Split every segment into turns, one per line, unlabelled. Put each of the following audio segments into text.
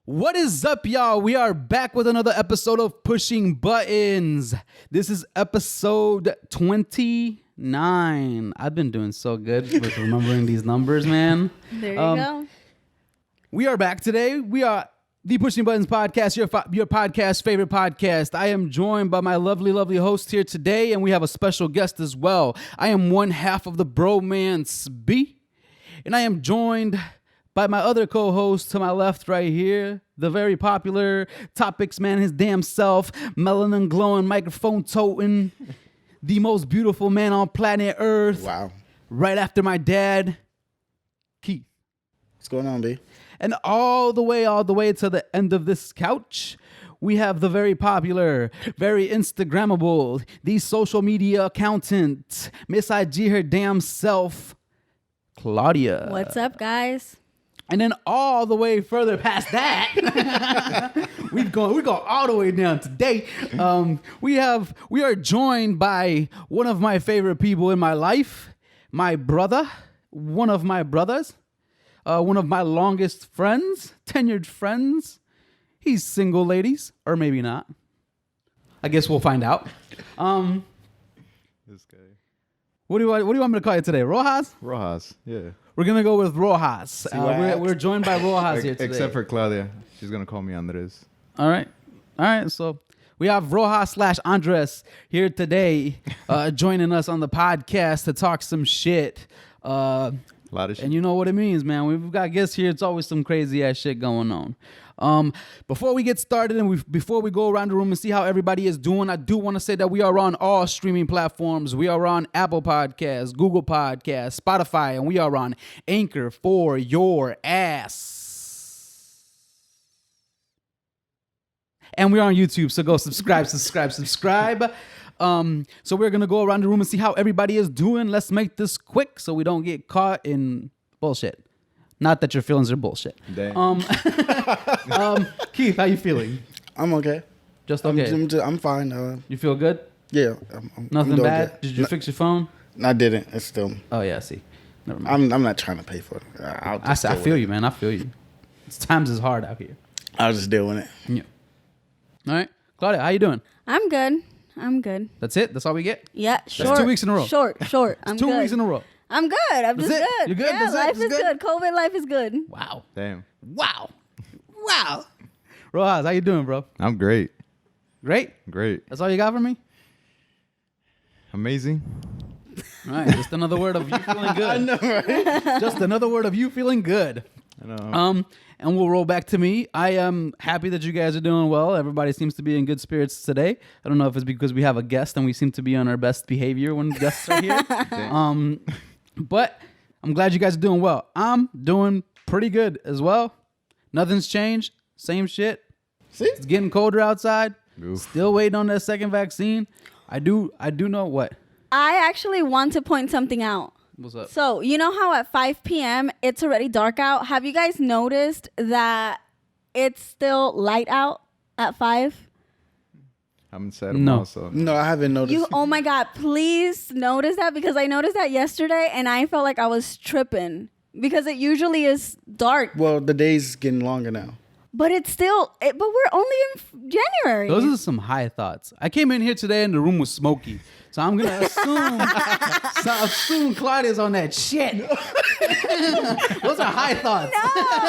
What is up, y'all? We are back with another episode of Pushing Buttons. This is episode 29. I've been doing so good with remembering these numbers, man.
There you go.
We are back today. We are the Pushing Buttons podcast, your podcast favorite podcast. I am joined by my lovely, lovely host here today, and we have a special guest as well. I am one half of the Bromance B, and I am joined by my other co-host to my left right here, the very popular Topics man, his damn self, melanin glowing, microphone toting, the most beautiful man on planet Earth.
Wow.
Right after my dad, Keith.
What's going on, B?
And all the way to the end of this couch, we have the very popular, very Instagrammable, the social media accountant, Miss IG her damn self, Claudia.
What's up, guys?
And then all the way further past that, we go all the way down today. We are joined by one of my favorite people in my life, my brother, one of my brothers, one of my longest friends, tenured friends. He's single, ladies, or maybe not. I guess we'll find out.
This guy.
What do you want me to call you today? Rojas?
Rojas, yeah.
We're gonna go with Rojas. We're joined by Rojas here today.
Except for Claudia. She's going to call me Andres.
All right. So we have Rojas / Andres here today joining us on the podcast to talk some shit.
A lot of shit.
And you know what it means, man. We've got guests here. It's always some crazy ass shit going on. Before we get started and before we go around the room and see how everybody is doing, I do want to say that we are on all streaming platforms. We are on Apple Podcasts, Google Podcasts, Spotify, and we are on Anchor for your ass. And we're on YouTube, so go subscribe. So we're going to go around the room and see how everybody is doing. Let's make this quick so we don't get caught in bullshit. Not that your feelings are bullshit.
Damn.
Keith, how you feeling?
I'm okay.
Just okay.
I'm fine.
You feel good?
Yeah.
Nothing
doing
bad?
good.
Did you fix your phone?
I didn't. It's still.
Oh yeah, I see. Never mind.
I'm not trying to pay for it.
I feel you, man. I feel you. Times is hard out here.
I'll just deal with it.
Yeah. All right, Claudia, how you doing?
I'm good.
That's it. That's all we get.
Yeah, short.
That's 2 weeks in a row.
Short. I'm
Two
good.
weeks in a row.
I'm good. I'm
That's
just
it?
good.
You're good?
Yeah,
That's it?
life
That's
is
good?
good. COVID life is good.
Wow.
Damn.
Wow. Rojas, how you doing, bro?
I'm great.
Great.
Great.
That's all you got for me?
Amazing.
All right, just another word of you feeling good.
I know, right?
Just another word of you feeling good.
I know.
And we'll roll back to me. I am happy that you guys are doing well. Everybody seems to be in good spirits today. I don't know if it's because we have a guest and we seem to be on our best behavior when guests are here. But I'm glad you guys are doing well. I'm doing pretty good as well. Nothing's changed. Same shit.
See?
It's getting colder outside.
Oof.
Still waiting on that second vaccine. I do know what.
I actually want to point something out.
What's up?
So, you know how at 5 p.m. it's already dark out? Have you guys noticed that it's still light out at 5?
I'm sad
No.
also.
No, I haven't noticed.
Oh my God, please notice that, because I noticed that yesterday and I felt like I was tripping because it usually is dark.
Well, the day's getting longer now.
But it's still, but we're only in January.
Those are some high thoughts. I came in here today and the room was smoky. So I'm going to assume Claudia's on that shit. Those are high thoughts.
No.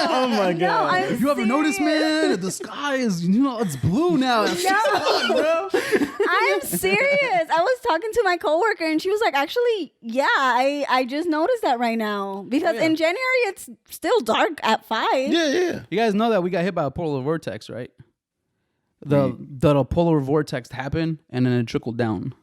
Oh my God.
I'm
You ever notice, man, that the sky is, it's blue now.
No.
Bro.
I'm serious. I was talking to my coworker and she was like, actually, yeah, I just noticed that right now. Because in January, it's still dark at 5.
Yeah.
You guys know that we got hit by a polar vortex, right? The polar vortex happened and then it trickled down.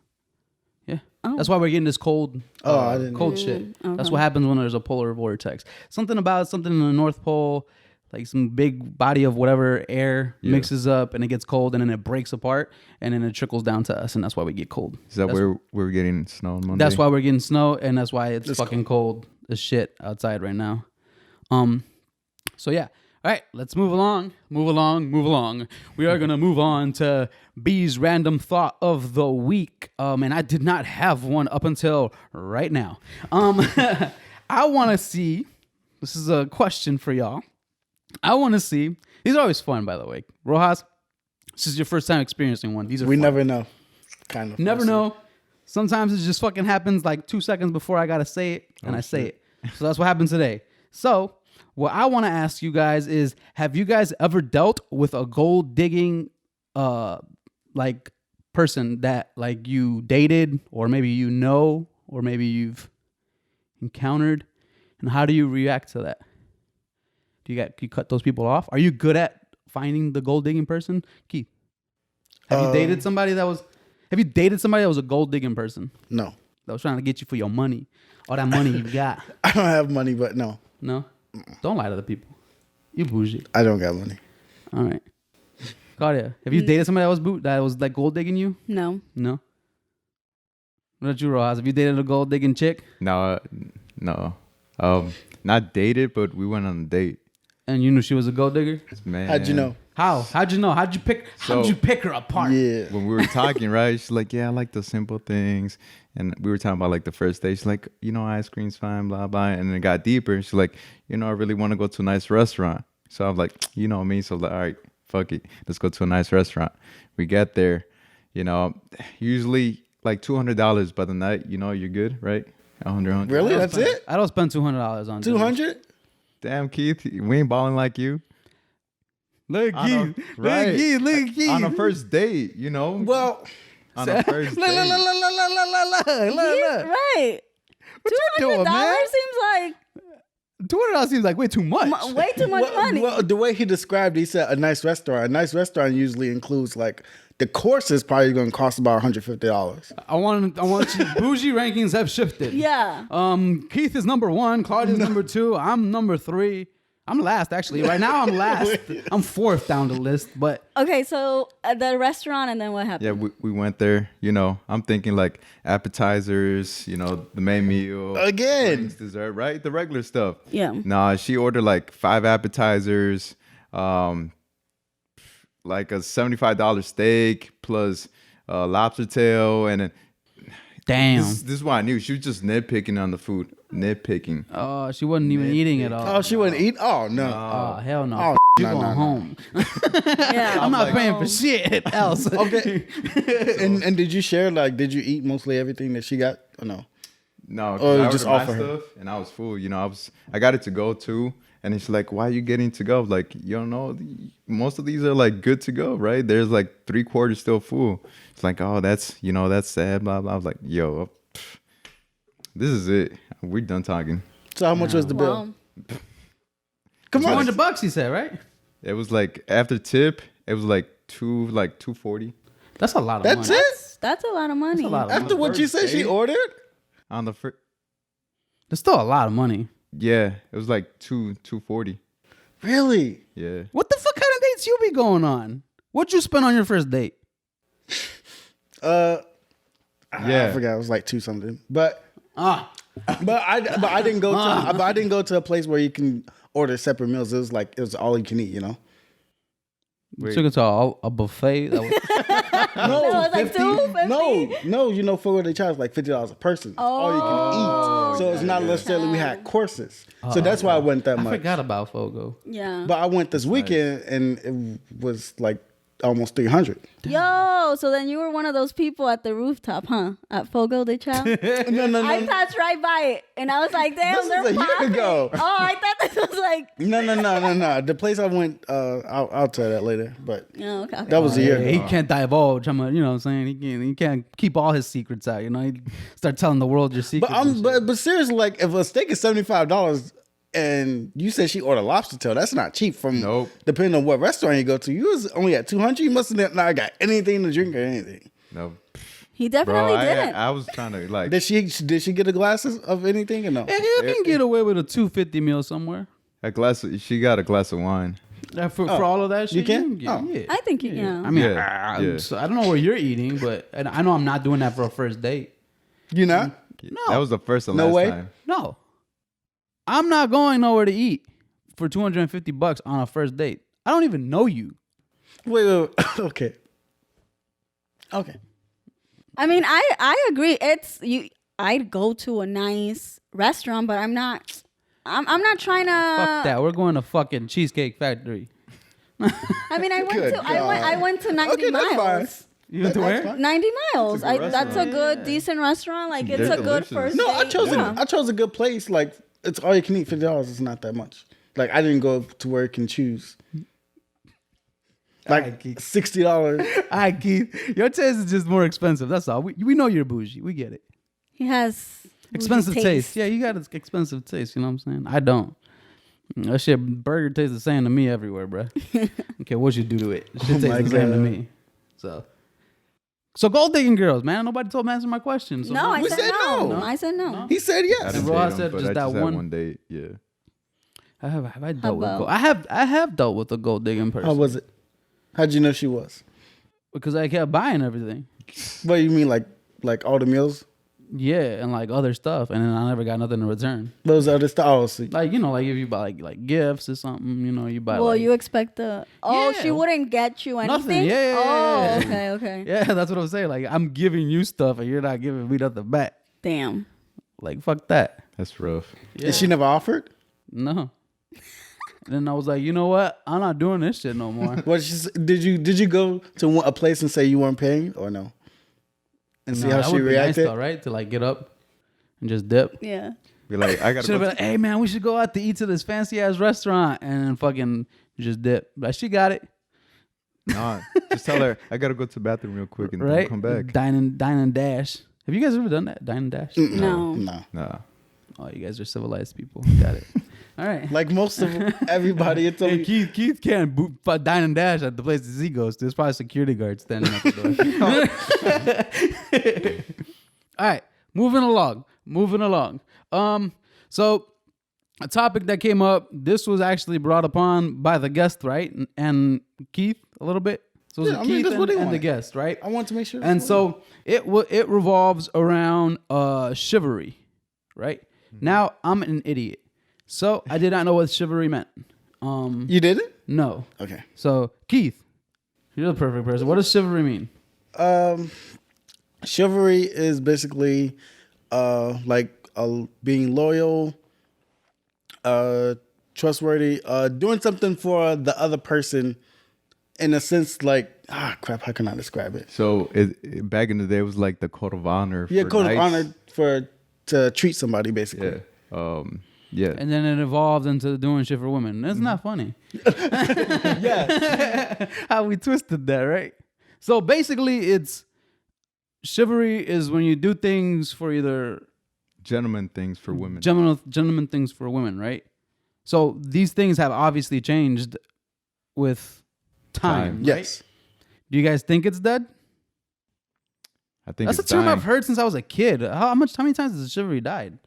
Yeah.
Oh.
That's why we're getting this cold,
I didn't
cold shit.
okay.
That's what happens when there's a polar vortex. Something in the North Pole, like some big body of whatever air mixes up and it gets cold and then it breaks apart and then it trickles down to us and that's why we get cold.
Is that where we're getting snow on Monday?
That's why we're getting snow and that's why it's fucking cold as shit outside right now. So yeah. All right, let's move along. We are going to move on to B's random thought of the week. And I did not have one up until right now. I want to see, this is a question for y'all. I want to see, these are always fun, by the way. Rojas, this is your first time experiencing one. These are
We
fun.
never know. Kind of.
Never know. Sometimes it just fucking happens like 2 seconds before I got to say it, and I say it. So that's what happened today. So what I want to ask you guys is, have you guys ever dealt with a gold digging like person that like you dated or maybe you know or maybe you've encountered? And how do you react to that? Do you cut those people off? Are you good at finding the gold digging person? Keith, have you dated somebody that was a gold digging person
No.
that was trying to get you for your money? All that money you got.
I don't have money, but no.
No? Don't lie to the people. You bougie.
I don't got money.
All right. Claudia, have you dated somebody that was like gold digging you?
No.
No? What about you, Rojas? Have you dated a gold digging chick?
No. Not dated, but we went on a date.
And you knew she was a gold digger?
Man.
How'd you know?
How? How'd you know? How'd you pick her apart?
Yeah.
When we were talking, right? She's like, yeah, I like the simple things. And we were talking about like the first day. She's like, ice cream's fine, blah, blah. And then it got deeper. She's like, I really want to go to a nice restaurant. So I'm like, you know me. So I'm like, all right, fuck it. Let's go to a nice restaurant. We get there, usually like $200 by the night, you're good, right? 100.
Really? That's it?
I don't spend $200 on dinner.
200?
Damn, Keith, we ain't balling like you.
Look at Keith.
Right.
Look at Keith.
On a first date,
Well,
on a first
Look.
He's right.
What you doing, man?
$200 seems like
$200 seems like way too much.
way too much money.
Well, the way he described it, he said a nice restaurant. A nice restaurant usually includes like the course is probably going to cost about $150.
I want you. Bougie rankings have shifted.
Yeah.
Keith is number 1. Claudia's number 2. I'm number 3. I'm last, actually. Right now, I'm last. I'm 4th down the list, but...
Okay, so the restaurant, and then what happened?
Yeah, we went there. I'm thinking like appetizers, the main meal.
Again.
drinks, dessert, right? The regular stuff.
Yeah.
Nah, she ordered like 5 appetizers, like a $75 steak plus lobster tail. And then...
Damn.
This is why I knew. She was just nitpicking on the food. Nitpicking.
Oh, she wasn't even eating it all.
Oh, she wouldn't eat? Oh, no.
Oh, hell no.
Oh,
You
no,
going
no, no.
home.
Yeah.
I'm not paying for shit else.
Okay. And did you share, did you eat mostly everything that she got or no?
No, 'cause
Oh,
I
just
ordered my
offer her.
stuff and I was full. I got it to go too. And it's like, why are you getting to go? Like, most of these are like good to go, right? There's like 3/4 still full. It's like, oh, that's sad, blah, blah. I was like, yo, this is it. We're done talking.
So how much was the bill?
Well,
Come on.
$200, he said, right?
It was like, after tip, it was like $240.
That's a lot of
That's
money.
it?
that's a lot of money.
That's a lot of
After
money.
what you said she ordered?
On the first,
That's still a lot of money.
yeah, it was like $240.
Really?
Yeah.
What the fuck kind of dates you be going on? What'd you spend on your first date?
I
Yeah.
forgot. It was like 2 something. But
Ah,
I didn't go to I didn't go to a place where you can order separate meals. It was all you can eat,
Wait.
took it to a buffet. That was,
No,
No, it's like 250.
No, for what they charge like $50 a person. All you can eat. So it's not necessarily we had courses. So that's why I went that
I
much.
forgot about Fogo.
Yeah.
But I went this weekend and it was like almost 300.
Yo, so then you were one of those people at the rooftop, huh? At Fogo de Chao?
No.
I passed right by it, and I was like, damn,
This
they're
is a year
popping.
ago.
Oh, I thought this was like...
No. The place I went, I'll tell that later. But
Oh, okay.
that was a year
He
ago.
can't divulge. You know what I'm saying? He can't keep all his secrets out. He start telling the world your secrets.
But seriously, like if a steak is $75 and you said she ordered lobster tail, that's not cheap.
Nope.
Depending on what restaurant you go to, you was only at 200. You must have not got anything to drink or anything.
No.
He definitely
Bro,
didn't.
I was trying to like.
Did she get a glasses of anything or no?
Yeah, you can get away with a $250 meal somewhere.
She got a glass of wine.
For all of that shit,
You can?
get,
Oh.
yeah.
I think yeah.
I mean,
Yeah.
So I don't know where you're eating, but I know I'm not doing that for a first date.
You not?
No.
That was the first and
No
last
way?
time.
No, I'm not going nowhere to eat for $250 on a first date. I don't even know you.
Wait. Okay.
I mean, I agree. It's you. I'd go to a nice restaurant, but I'm not. I'm not trying to.
Fuck that. We're going to fucking Cheesecake Factory.
I mean, I went
Good
to. I went to 90
Okay, that's
miles.
fine.
You went to where?
That's fine.
90 miles.
That's a good
That's a
restaurant.
good, decent restaurant. Like it's
They're
a good
delicious.
first
No,
date.
I chose a good place. Like it's all you can eat. $50 is not that much. Like I didn't go to where you can choose. Like $60.
All right, Keith. Your taste is just more expensive. That's all. We know you're bougie. We get it.
He has bougie
Expensive taste. Yeah, you got an expensive taste. You know what I'm saying? I don't. That shit, burger tastes the same to me everywhere, bro. Okay, what you do to it? Shit tastes
my
the same to
God.
me. So gold digging girls, man. Nobody told me to answer my question. So
No, I
We
said
said
no.
no.
I said no.
He said
I
yes.
didn't
Rojas
date
said
him, but
just
I
that
had
one.
one date. Yeah.
have I dealt with
about-
gold? I have dealt with a gold digging person.
How was it? How'd you know she was?
Because I kept buying everything.
What you mean, like all the meals?
Yeah, and like other stuff, and then I never got nothing in return.
What was the other stuff? Oh, see.
Like like if you buy like gifts or something, you buy.
Well,
like,
you expect the. Oh,
Yeah.
she wouldn't get you anything.
Nothing. Yeah.
Oh, okay.
Yeah, that's what I'm saying. Like I'm giving you stuff, and you're not giving me nothing back.
Damn.
Like fuck that.
That's rough.
Yeah.
Did she never offered?
No. Then I was like, you know what? I'm not doing this shit no more.
What did you go to a place and say you weren't paying or no? And see
No,
how
that
she
would be nice
reacted.
though, right? To like get up and just dip.
Yeah.
Be like, I gotta
Should have
go.
been like, hey man, we should go out to eat to this fancy ass restaurant and then fucking just dip. But she got it.
Nah, just tell her I gotta go to the bathroom real quick and then
Right?
come back.
Dine and dash. Have you guys ever done that? Dine and dash?
No.
No.
Nah.
Oh, you guys are civilized people. Got it. All right.
Like most of everybody, it's
Hey,
only
Keith can't dine and dash at the places he goes to. There's probably security guards standing at the door. All right, moving along. So a topic that came up. This was actually brought upon by the guest, right? And Keith a little bit. So it was
Yeah, I mean,
Keith
that's what he
and the
wanted.
guest, right?
I want to make sure.
And so it revolves around chivalry, right? Now I'm an idiot, so I did not know what chivalry meant.
you did it.
No.
Okay.
So Keith, you're the perfect person. What does chivalry mean?
Chivalry is basically being loyal, trustworthy, doing something for the other person in a sense like crap, how can I describe it?
So back in the day, it was like the code of honor.
Yeah,
for
code of
knights.
honor to treat somebody basically.
Yeah. Yeah.
And then it evolved into doing shit for women. That's not funny.
Yeah.
How we twisted that, right? So basically, it's chivalry is when you do things for either
Gentleman things for women.
gentleman things for women, right? So these things have obviously changed with time. Right?
Yes.
Do you guys think it's dead?
I think
That's a
it's
term
dying.
I've heard since I was a kid. How many times has chivalry died?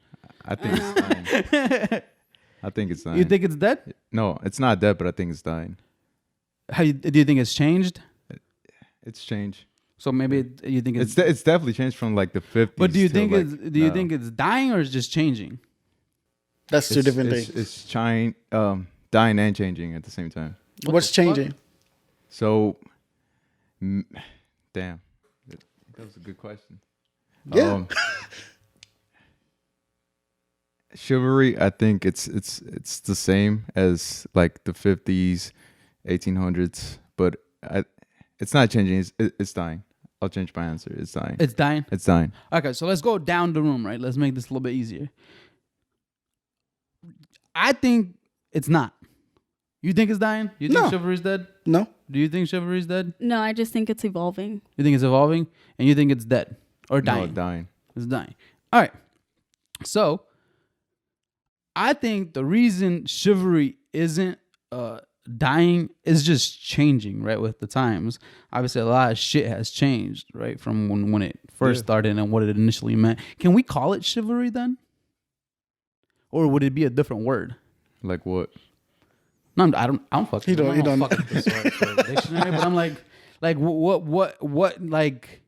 I think it's dying. I think it's dying.
You think it's dead?
No, it's not dead, but I think it's dying.
Do you think it's changed?
It's changed.
So maybe you think
It's definitely changed from like the 50s.
But do you
to,
think
like,
it's
now.
think it's dying or it's just changing?
That's two different things.
It's dying and changing at the same time.
What's changing?
So, damn, that was a good question.
Yeah.
Chivalry, I think it's the same as like the 50s, 1800s, but it's not changing. It's dying. I'll change my answer. It's dying.
It's dying.
It's dying.
Okay, so let's go down the room, right? Let's make this a little bit easier. I think it's not. You think it's dying? You think
No.
chivalry's dead?
No.
Do you think chivalry's dead?
No, I just think it's evolving.
You think it's evolving? And you think it's dead? Or dying?
No, dying.
It's dying. All right. So, I think the reason chivalry isn't dying is just changing, right, with the times. Obviously, a lot of shit has changed, right, from when it first started and what it initially meant. Can we call it chivalry then? Or would it be a different word?
Like what?
No, I don't fucking.
He don't-
I don't fuck with the sword for the dictionary, but I'm like what like.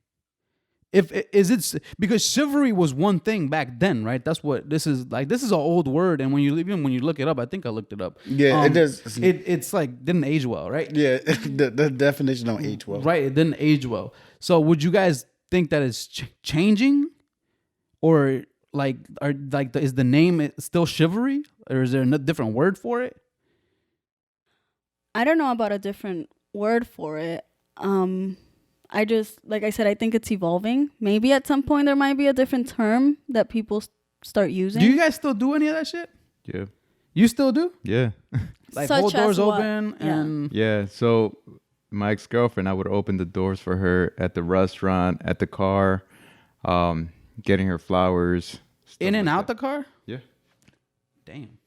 If is it because chivalry was one thing back then, right? That's what this is like. This is an old word, and when you look it up, I think I looked it up.
Yeah, it does.
It's like didn't age well, right?
Yeah, the definition don't age well.
Right, it didn't age well. So would you guys think that it's changing, or is the name still chivalry, or is there a different word for it?
I don't know about a different word for it. I just, like I said, I think it's evolving. Maybe at some point there might be a different term that people start using.
Do you guys still do any of that shit?
Yeah.
You still do?
Yeah.
Like
Such
hold doors
as what?
open
Yeah.
and
Yeah. So my ex-girlfriend, I would open the doors for her at the restaurant, at the car, getting her flowers.
in and out the car?
Yeah.
Damn.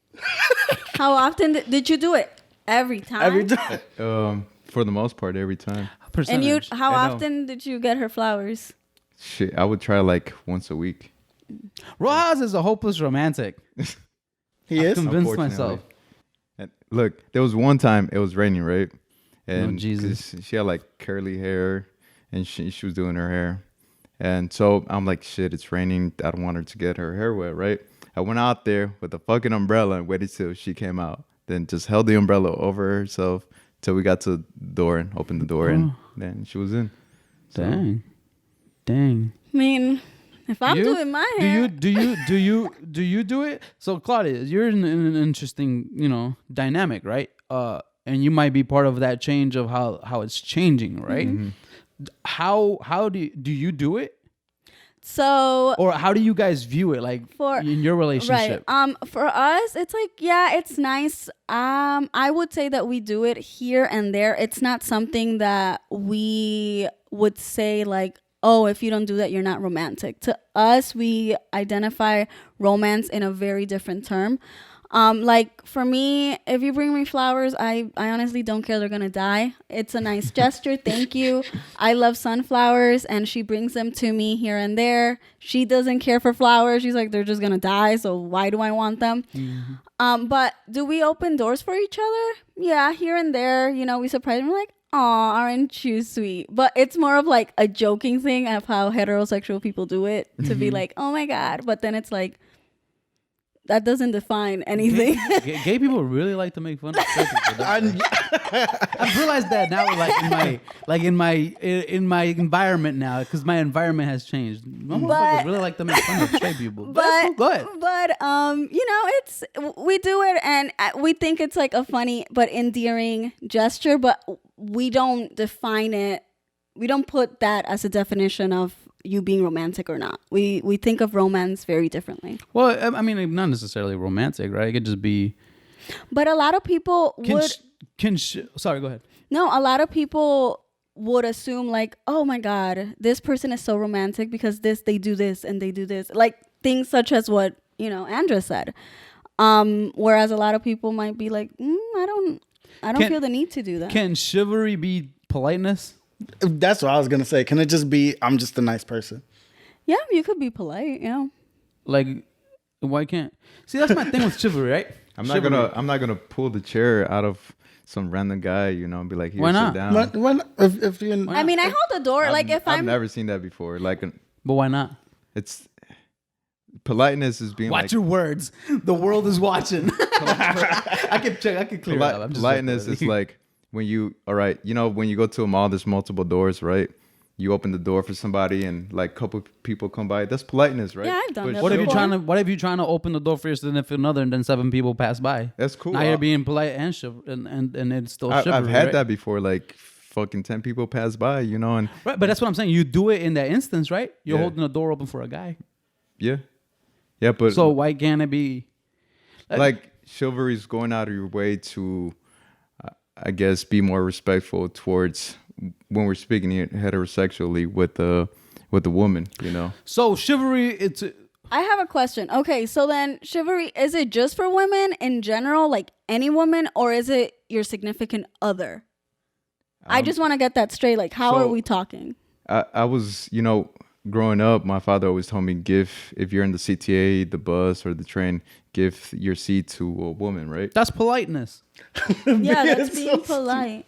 How often did you do it? Every time?
Every time.
For the most part, every time.
And you,
Percentage.
how
I know.
often did you get her flowers?
Shit, I would try like once a week.
Rojas is a hopeless romantic.
He is.
Convinced
Unfortunately.
myself.
And look, there was one time it was raining, right? And
Jesus.
'cause she had like curly hair, and she was doing her hair, and so I'm like, shit, it's raining. I don't want her to get her hair wet, right? I went out there with a fucking umbrella and waited till she came out. Then just held the umbrella over herself till we got to the door and opened the door, and then she was in. So,
Dang.
I mean, if I'm
You?
doing my hair.
Do you do it? So Claudia, you're in an interesting, dynamic, right? And you might be part of that change of how it's changing, right?
Mm-hmm.
How do you do it?
So
Or how do you guys view it, like in your relationship?
Right. For us, it's like, yeah, it's nice. I would say that we do it here and there. It's not something that we would say like, oh, if you don't do that, you're not romantic. To us, we identify romance in a very different term. Like for me, if you bring me flowers, I honestly don't care. They're going to die. It's a nice gesture. Thank you. I love sunflowers, and she brings them to me here and there. She doesn't care for flowers. She's like, they're just going to die. So why do I want them? Mm-hmm. But do we open doors for each other? Yeah, here and there, we surprise them. We're like, aw, aren't you sweet? But it's more of like a joking thing of how heterosexual people do it to be like, oh my God. But then it's like, that doesn't define anything.
Gay people really like to make fun of straight people. I've realized that now, in my environment now, because my environment has changed. Motherfuckers really like to make fun of straight people. But go ahead.
But it's we do it, and we think it's like a funny but endearing gesture. But we don't define it. We don't put that as a definition of you being romantic or not. We think of romance very differently.
Well, I mean, not necessarily romantic, right? It could just be.
But a lot of people
Sorry, go ahead.
No, a lot of people would assume like, oh my God, this person is so romantic because they do this and they do this. Like things such as what, Andra said. Whereas a lot of people might be like, I don't feel the need to do that.
Can chivalry be politeness?
That's what I was gonna say. Can it just be I'm just a nice person?
Yeah, you could be polite,
Like, why can't? See, that's my thing with chivalry, right?
I'm not gonna pull the chair out of some random guy, and be like, here,
Why not?
sit down.
When if you're
I mean, I hold the door.
I've never seen that before. Like,
But why not?
it's politeness is being
Watch
like
your words. The world is watching. I can clear it up. I'm just
politeness is like when you when you go to a mall, there's multiple doors, right? You open the door for somebody and like a couple people come by. That's politeness, right?
Yeah, I've done that
What if you're
before.
trying to open the door for your significant other and then 7 people pass by?
That's cool.
Now you're being polite and and it's still chivalry.
I've had
right?
that before. Like fucking 10 people pass by, and
Right, but that's what I'm saying. You do it in that instance, right? You're
Yeah.
holding the door open for a guy.
yeah, but
So why can't it be
like chivalry's going out of your way to, I guess, be more respectful towards when we're speaking heterosexually with the woman,
So chivalry, it's
I have a question. Okay, so then chivalry, is it just for women in general, like any woman, or is it your significant other? I just want to get that straight. Like, how are we talking?
I was, growing up, my father always told me, if you're in the CTA, the bus, or the train, give your seat to a woman, right?
That's politeness.
Yeah, that's being polite.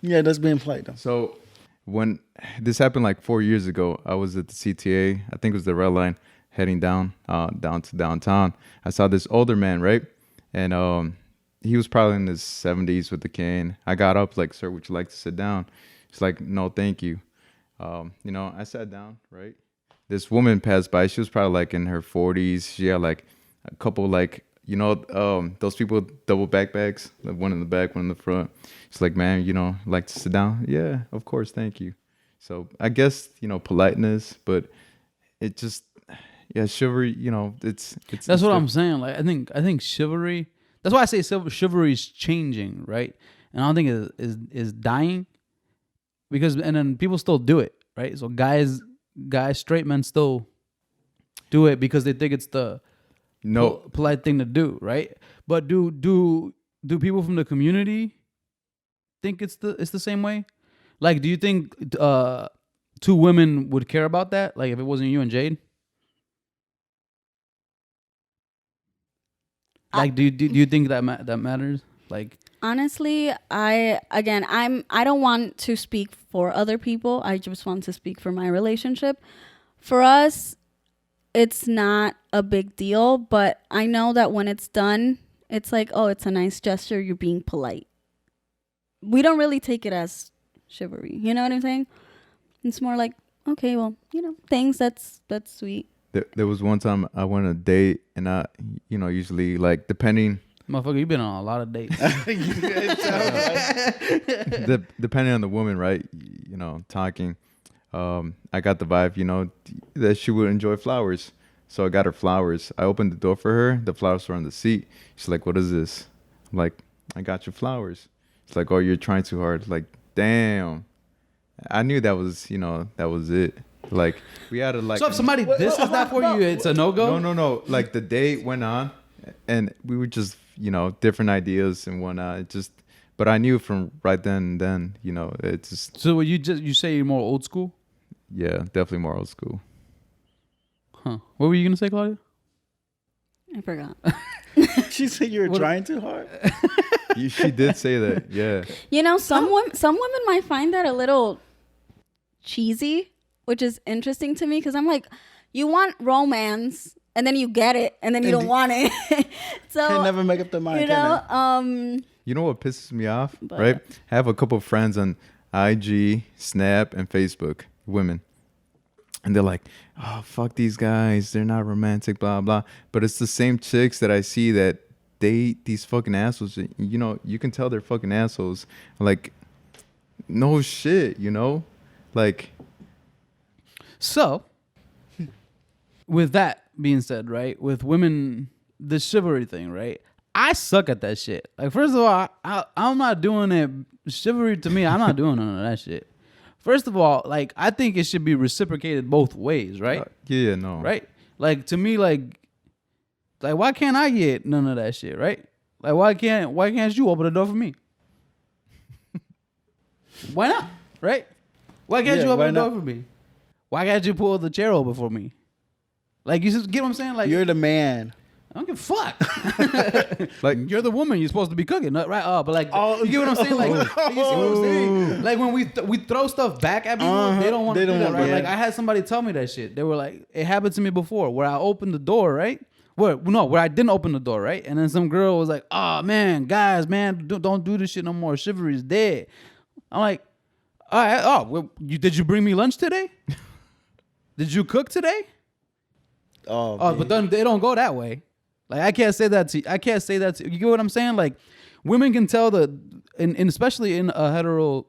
Yeah, that's being polite though.
So when this happened like 4 years ago, I was at the CTA. I think it was the red line heading down to downtown. I saw this older man, right? And he was probably in his 70s with the cane. I got up like, sir, would you like to sit down? He's like, no, thank you. I sat down, right? This woman passed by. She was probably like in her 40s. She had like a couple like, those people with double backpacks, like one in the back, one in the front. She's like, man, like to sit down? Yeah, of course, thank you. So I guess, politeness, but it just, yeah, chivalry, it's
That's what I'm saying. Like, I think chivalry, that's why I say chivalry is changing, right? And I don't think it is dying. And then people still do it, right? So guys, straight men still do it because they think it's the polite thing to do, right? But do people from the community think it's the same way? Like, do you think two women would care about that? Like, if it wasn't you and Jade? Like, do you think that matters? Like,
honestly, I don't want to speak for other people. I just want to speak for my relationship. For us, it's not a big deal, but I know that when it's done, it's like, oh, it's a nice gesture. You're being polite. We don't really take it as chivalry. You know what I'm saying? It's more like, okay, well, thanks. That's sweet.
There was one time I went on a date, and I, usually like depending.
Motherfucker, you've been on a lot of dates.
Depending on the woman, right? Talking. I got the vibe, that she would enjoy flowers. So I got her flowers. I opened the door for her. The flowers were on the seat. She's like, what is this? I'm like, I got you flowers. She's like, oh, you're trying too hard. Like, damn. I knew that was, that was it. Like, we had to like.
So if somebody disses that for you, it's a no-go?
No. Like, the date went on, and we were just, different ideas and whatnot. But I knew from right then and then, it's just.
So you say you're more old school?
Yeah, definitely more old school.
Huh. What were you gonna say, Claudia?
I forgot.
She said you were trying too hard.
She did say that. Yeah.
Some women might find that a little cheesy, which is interesting to me because I'm like, you want romance and then you get it and then you don't want it. So
can never make up their mind.
You know what pisses me off, right? I have a couple of friends on IG, Snap, and Facebook, women. And they're like, oh, fuck these guys. They're not romantic, blah, blah. But it's the same chicks that I see that date these fucking assholes. You can tell they're fucking assholes. Like, no shit, Like.
So, with that being said, right? With women, the chivalry thing, right? I suck at that shit. Like, first of all, I'm not doing it. Chivalry to me, I'm not doing none of that shit. First of all, like, I think it should be reciprocated both ways, right?
Yeah, no.
Right? Like, to me, like, why can't I get none of that shit, right? Like, why can't you open the door for me? Why not? Right? Why can't you open the door for me? Why can't you pull the chair over for me? Like, you just get what I'm saying? Like,
you're the man.
I don't give a fuck. Like, you're the woman. You're supposed to be cooking, right? Oh, but like, you get what I'm saying? Like, you see what I'm saying? Like, when we throw stuff back at people, they don't want to do that, right? Like, I had somebody tell me that shit. They were like, it happened to me before, where I opened the door, right? Where I didn't open the door, right? And then some girl was like, oh man, guys, man, don't do this shit no more. Chivalry is dead. I'm like, all right. Oh, well, did you bring me lunch today? Did you cook today? Oh, but then they don't go that way. Like, I can't say that to you. You get what I'm saying? Like, women can tell and especially in a heterosexual,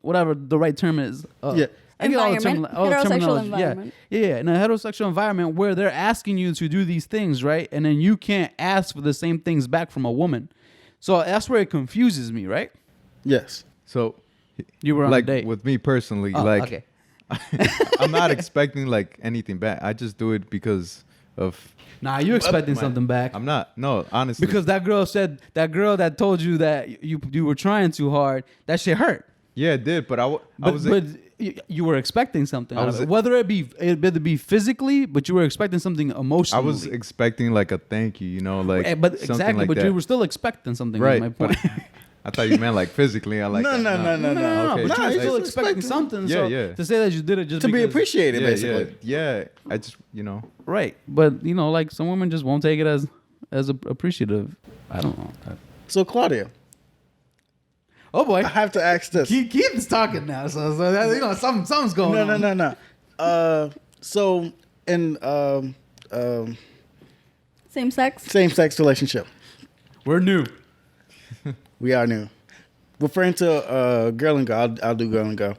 whatever the right term is.
Heterosexual environment.
Yeah, in a heterosexual environment where they're asking you to do these things, right? And then you can't ask for the same things back from a woman. So that's where it confuses me, right?
Yes.
So
you were on a date.
With me personally,
okay.
I'm not expecting like anything back. I just do it because of.
Nah, you expecting something back.
I'm not. No, honestly.
Because that girl that told you that you were trying too hard, that shit hurt.
Yeah, it did. But
you were expecting something.
I was-
Whether it be physically, but you were expecting something emotionally.
I was expecting like a thank you, like.
But
something
exactly,
like
but
that.
you were still expecting something.
Right.
Is my point.
But I thought you meant like physically. I like
No.
Okay.
But you were
he's
still
just
expecting
expecting-
something.
Yeah,
so
yeah.
to say that you did it just
To be
because-
appreciated, basically.
Yeah. I just
right? But like some women just won't take it as appreciative. I don't know.
So Claudia,
Oh boy,
I have to ask this.
Keith's talking now, so that, something's going on.
No. So in
Same sex.
same-sex relationship,
We're new.
we are new. Referring to girl and girl, I'll do girl and girl.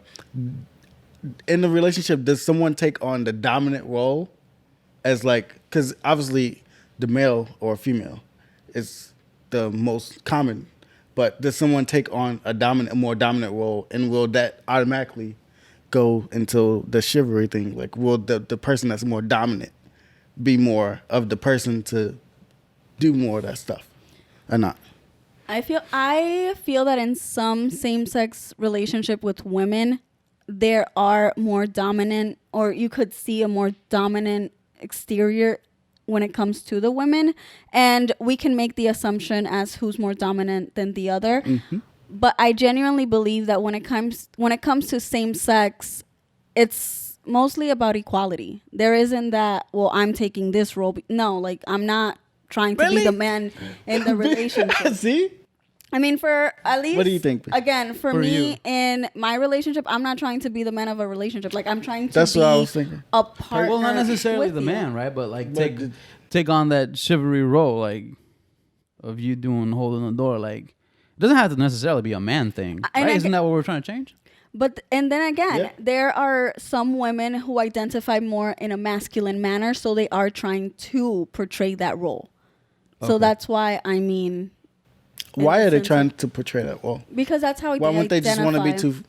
In the relationship, does someone take on the dominant role as because obviously the male or female is the most common, but does someone take on a more dominant role, and will that automatically go into the chivalry thing? Like, will the person that's more dominant be more of the person to do more of that stuff or not?
I feel that in some same-sex relationship with women, there are more dominant, or you could see a more dominant exterior when it comes to the women, and we can make the assumption as who's more dominant than the other. Mm-hmm. But I genuinely believe that when it comes to same sex, it's mostly about equality. There isn't that, well, I'm taking this role. No, like, I'm not trying to be the man in the relationship.
See?
I mean, for at least,
What do you think?
Again, for me, in my relationship, I'm not trying to be the man of a relationship. Like, I'm trying to
That's
be
what I was thinking.
a partner.
Well, not necessarily
with
the
you.
man, right? But like
But
take on that chivalry role, like of you holding the door. Like, it doesn't have to necessarily be a man thing,
And
right?
I
Isn't
get-
that what we're trying to change?
But and then again,
Yeah.
there are some women who identify more in a masculine manner, so they are trying to portray that role. So that's why I mean. in
Why
the
are they
sense
trying
of-
to portray that? Well,
Because that's how
why
they
wouldn't they just want to be
identify.
too?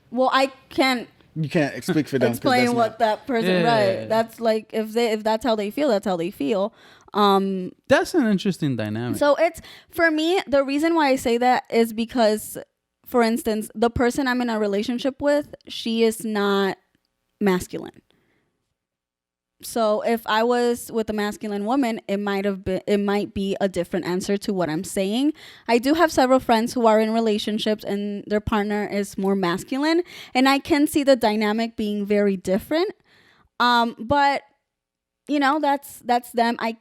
Well, I can't
You can't speak for them. 'cause
explain
that's
what
not-
that person.
Yeah.
Right. That's like if that's how they feel. That's how they feel.
That's an interesting dynamic.
So it's, for me, the reason why I say that is because, for instance, the person I'm in a relationship with, she is not masculine. So if I was with a masculine woman, it might be a different answer to what I'm saying. I do have several friends who are in relationships and their partner is more masculine, and I can see the dynamic being very different. But that's them. I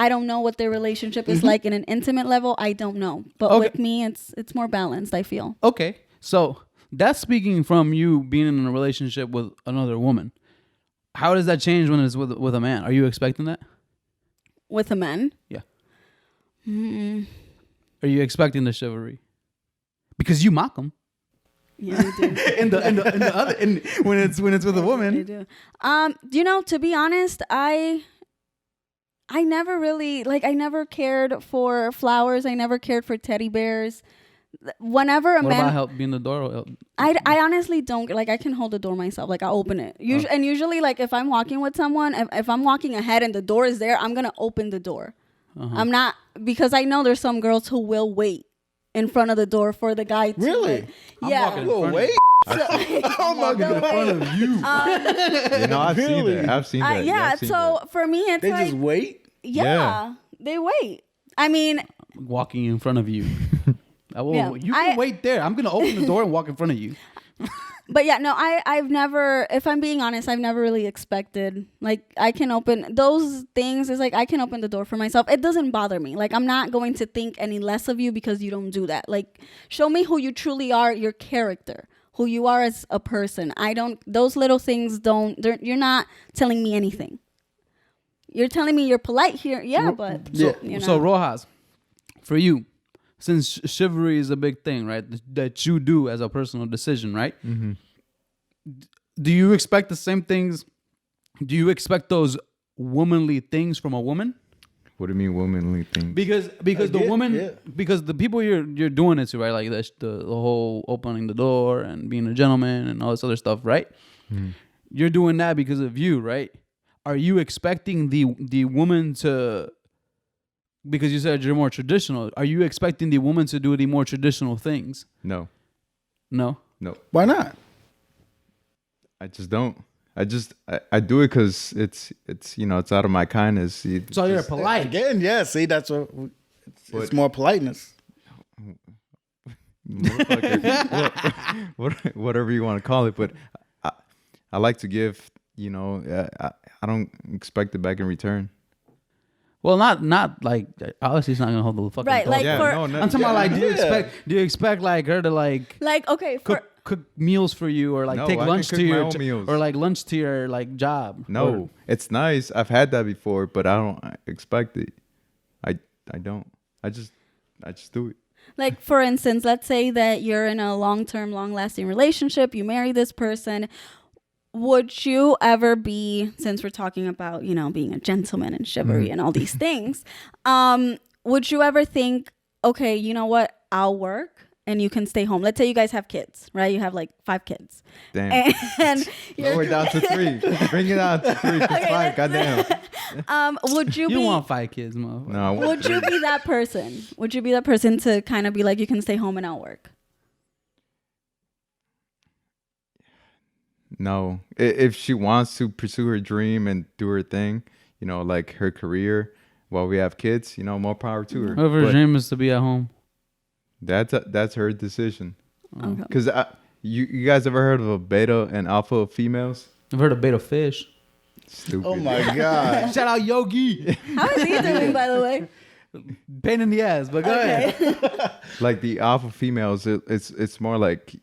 don't know what their relationship is like in an intimate level. I don't know. But
Okay.
with me, it's more balanced, I feel.
Okay, so that's speaking from you being in a relationship with another woman. How does that change when it's with a man? Are you expecting that?
With a man?
Yeah. Are you expecting the chivalry? Because you mock them.
Yeah, I do.
when it's with a
I
woman.
do. To be honest, I never really, I never cared for flowers. I never cared for teddy bears. Whenever a
What
man,
about help being the door?
I honestly don't, I can hold the door myself. I open it. And usually, if I'm walking with someone, if I'm walking ahead and the door is there, I'm going to open the door. I'm not, because I know there's some girls who will wait in front of the door for the guy to.
Really?
Yeah.
walking
Whoa, wait.
Oh
my God.
in front of you.
I've seen
Really?
that. I've seen that.
Yeah,
I've seen
so
that.
for me, it's
They
like,
just wait.
yeah, they wait. I mean,
Walking in front of you.
Yeah.
You can wait there. I'm gonna open the door and walk in front of you.
but yeah, no, I've never, if I'm being honest, I've never really expected, I can open those things. It's I can open the door for myself. It doesn't bother me. I'm not going to think any less of you because you don't do that. Show me who you truly are, your character, who you are as a person. Those little things you're not telling me anything. You're telling me you're polite here. Yeah, but
So Rojas, for you, since chivalry is a big thing, right? That you do as a personal decision, right?
Mm-hmm.
Do you expect the same things? Do you expect those womanly things from a woman?
What do you mean, womanly thing?
Because the woman,
yeah.
because the people you're doing it to, right? Like the whole opening the door and being a gentleman and all this other stuff, right?
Mm-hmm.
You're doing that because of you, right? are you expecting the woman to, because you said you're more traditional, are you expecting the woman to do the more traditional things?
No.
No.
Why not?
I just don't. I do it because it's it's out of my kindness.
So you're polite.
Again, yeah. See, that's it's more politeness.
Whatever you want to call it, but I like to give. I don't expect it back in return.
Well, not like obviously it's not gonna hold the fucking
Right,
door.
like for
I'm talking about like, do you expect like her to like
okay for
cook meals for you, or like
No,
take
I
lunch
can
to
cook my
your
own meals.
or like lunch to your like job?
No,
Or-
it's nice. I've had that before, but I don't expect it. I don't. I just do it.
like for instance, let's say that you're in a long-term, long-lasting relationship, you marry this person. Would you ever be, since we're talking about, being a gentleman and chivalry and all these things, would you ever think, okay, you know what, I'll work and you can stay home? Let's say you guys have kids, right? You have like 5 kids.
Damn.
And
Lower down to 3. Bring it down to 3. It's fine. Goddamn.
would you
You
be...
want 5 kids, motherfucker.
No. I want
Would you be that person? Would you be that person to kind of be like, you can stay home and I'll work?
No. If she wants to pursue her dream and do her thing, like her career while we have kids, more power to her.
Whoever's
But
dream is to be at home.
that's her decision.
Okay.
Because you guys ever heard of a beta and alpha females?
I've heard of beta fish.
Stupid.
Oh my god.
Shout out Yogi.
How is he doing, by the way?
Pain in the ass, but go ahead.
Like the alpha females, it's more like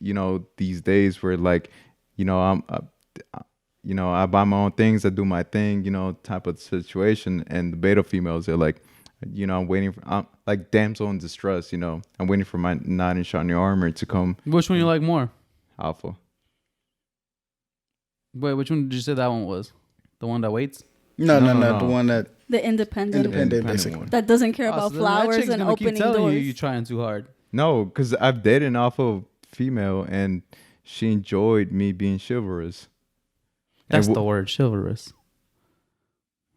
these days where like I'm I buy my own things, I do my thing, type of situation. And the beta females, they're like, I'm waiting for, I'm like damsel in distress, I'm waiting for my knight in shining armor to come.
Which one you like more?
Alpha.
Wait, which one did you say that one was? The one that waits?
No.
No.
The one that
The independent
basically.
one.
that doesn't care about
So then that
flowers
chick's
and
gonna keep
opening
telling
doors.
you trying too hard.
No, because I've dated an alpha female and she enjoyed me being chivalrous.
That's
And
the word, chivalrous.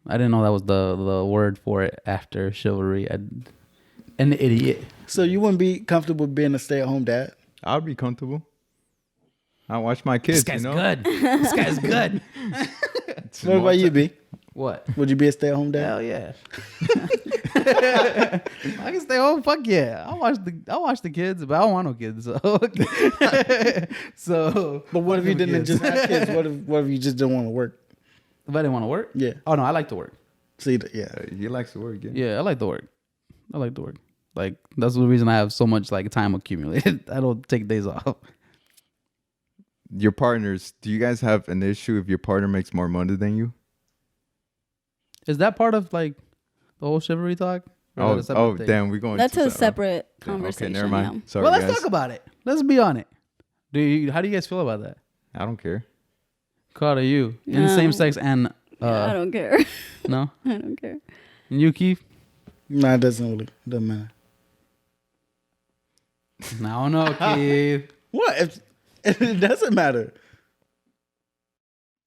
I didn't know that was the word for it after chivalry. An idiot.
So you wouldn't be comfortable being a stay-at-home dad?
I'd be comfortable. I watch my kids.
This guy's good. This guy's good.
What about you, B?
What?
Would you be a stay-at-home dad?
Hell yeah. I can stay home. Fuck yeah. I'll watch the kids, but I don't want no kids. So
But what if you
fuck them
didn't
kids.
just have kids? What if you just didn't want to work?
If I didn't want to work?
Yeah.
Oh no, I like to work.
See, yeah.
He likes to work. Yeah.
Yeah, I like to work. Like that's the reason I have so much like time accumulated. I don't take days off.
Your partners, do you guys have an issue if your partner makes more money than you?
Is that part of like the whole chivalry talk? Or is that a separate thing?
Damn, we're going.
That's
to
a separate
Okay,
conversation.
never mind.
Yeah.
Sorry,
Well, let's
guys.
talk about it. Let's be on it. How do you guys feel about that?
I don't care.
Carter, you in same sex and
I don't care.
no,
I don't care.
and you, Keith?
No, it doesn't matter.
No, no, Keith.
What? It doesn't matter.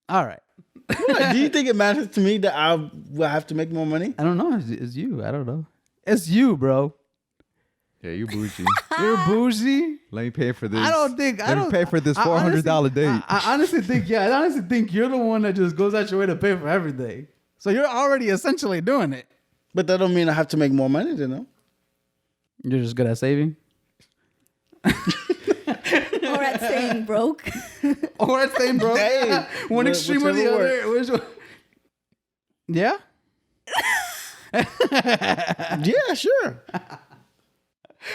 All right.
What? Do you think it matters to me that I will have to make more money?
I don't know. It's you. I don't know. It's you, bro.
Yeah, you bougie.
You're bougie.
Let me pay for this.
Let
me pay for this
I honestly-
$400 date.
I honestly think you're the one that just goes out your way to pay for everything. So you're already essentially doing it.
But that don't mean I have to make more money than them.
You're just good at saving.
Or at staying broke.
Or at staying broke.
Hey,
One extreme or the
whichever
other. Yeah.
Yeah, sure.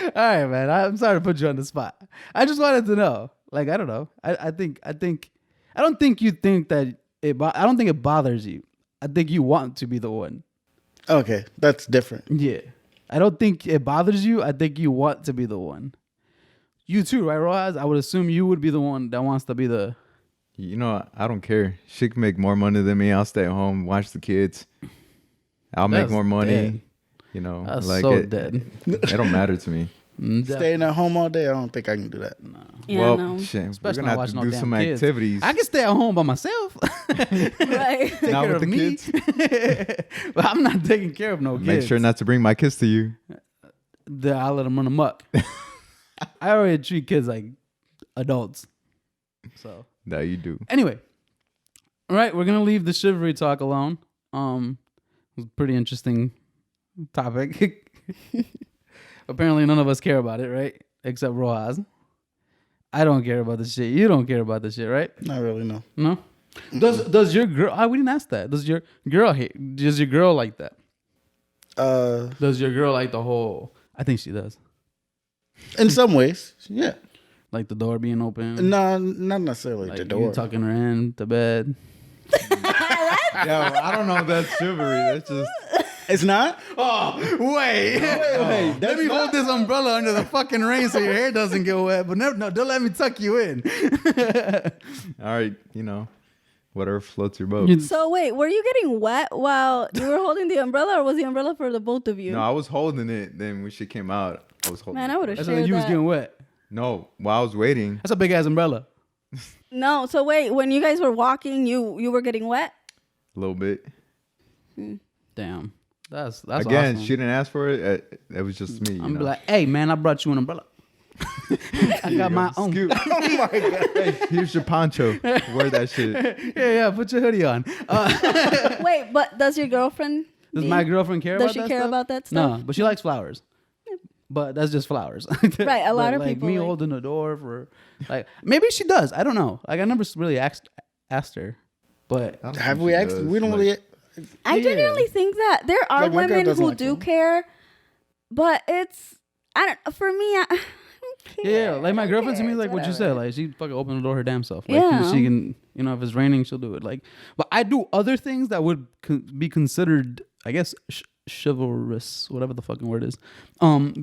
All right, man. I'm sorry to put you on the spot. I just wanted to know. Like, I don't know. I don't think you think that I don't think it bothers you. I think you want to be the one.
Okay, that's different.
Yeah. I don't think it bothers you. I think you want to be the one. You too, right, Rojas? I would assume you would be the one that wants to be the...
I don't care. She can make more money than me. I'll stay at home, watch the kids. I'll make
That's
more money.
dead.
You know,
That's
like
so
it,
dead.
it don't matter to me.
Staying at home all day, I don't think I can do that.
Yeah,
well,
no.
shit,
Especially
we're
not
gonna have
watching
to
no
do
damn
some
kids.
activities.
I can stay at home by myself.
Right.
Take
Not
care
with
of
the
me.
kids.
But I'm not taking care of no kids.
Make sure not to bring my kids to you.
I'll let them run amok. I already treat kids like adults. So
That you do.
anyway, all right, we're gonna leave the chivalry talk alone. It was a pretty interesting topic. Apparently, none of us care about it, right? Except Rojas. I don't care about this shit. You don't care about this shit, right?
Not really, no.
No. Does your girl? We didn't ask that. Does your girl hate? Does your girl like that? Does your girl like the whole? I think she does.
In some ways, yeah.
Like the door being open.
No, not necessarily
Like
the
you
door.
tucking her in to bed.
Yo, I don't know if that's chivalry. That's just
It's not.
Oh, wait.
Wait,
Let me hold this umbrella under the fucking rain so your hair doesn't get wet. But no, don't let me tuck you in.
all right. Whatever floats your boat.
So wait, were you getting wet while you were holding the umbrella, or was the umbrella for the both of you?
No, I was holding it. Then when she came out, I was holding
Man,
it.
I would have
That's
shared
like you was
that.
getting wet.
No, while I was waiting,
That's a big ass umbrella.
No, so wait, when you guys were walking, you were getting wet?
a little bit.
Damn. That's
Again,
awesome.
she didn't ask for it. It was just me.
I'm be like, hey man, I brought you an umbrella. I got my own.
Scoot.
Oh my god.
Hey, here's your poncho. Wear that shit.
Yeah, put your hoodie on.
Wait, but does your girlfriend?
Does my girlfriend care about
Does
that
she care
stuff?
about that stuff?
No, but she likes flowers. But that's just flowers.
Right, a lot
But,
of
like,
people
me
like-
holding the door for, like, maybe she does. I don't know. Like, I never really asked her. But
I don't
Have
think
we
she
asked?
does.
We don't
Like,
really.
I
Yeah.
genuinely think that there are
Like, my girl
women
doesn't
who
like
do
that.
care, but it's for me. I don't
yeah,
care.
like my
I don't
girlfriend to
care.
me,
It's
like what you
whatever.
said, like she fucking opened the door her damn self. Like,
Yeah.
she can, if it's raining, she'll do it. Like, but I do other things that would be considered, I guess, chivalrous, whatever the fucking word is,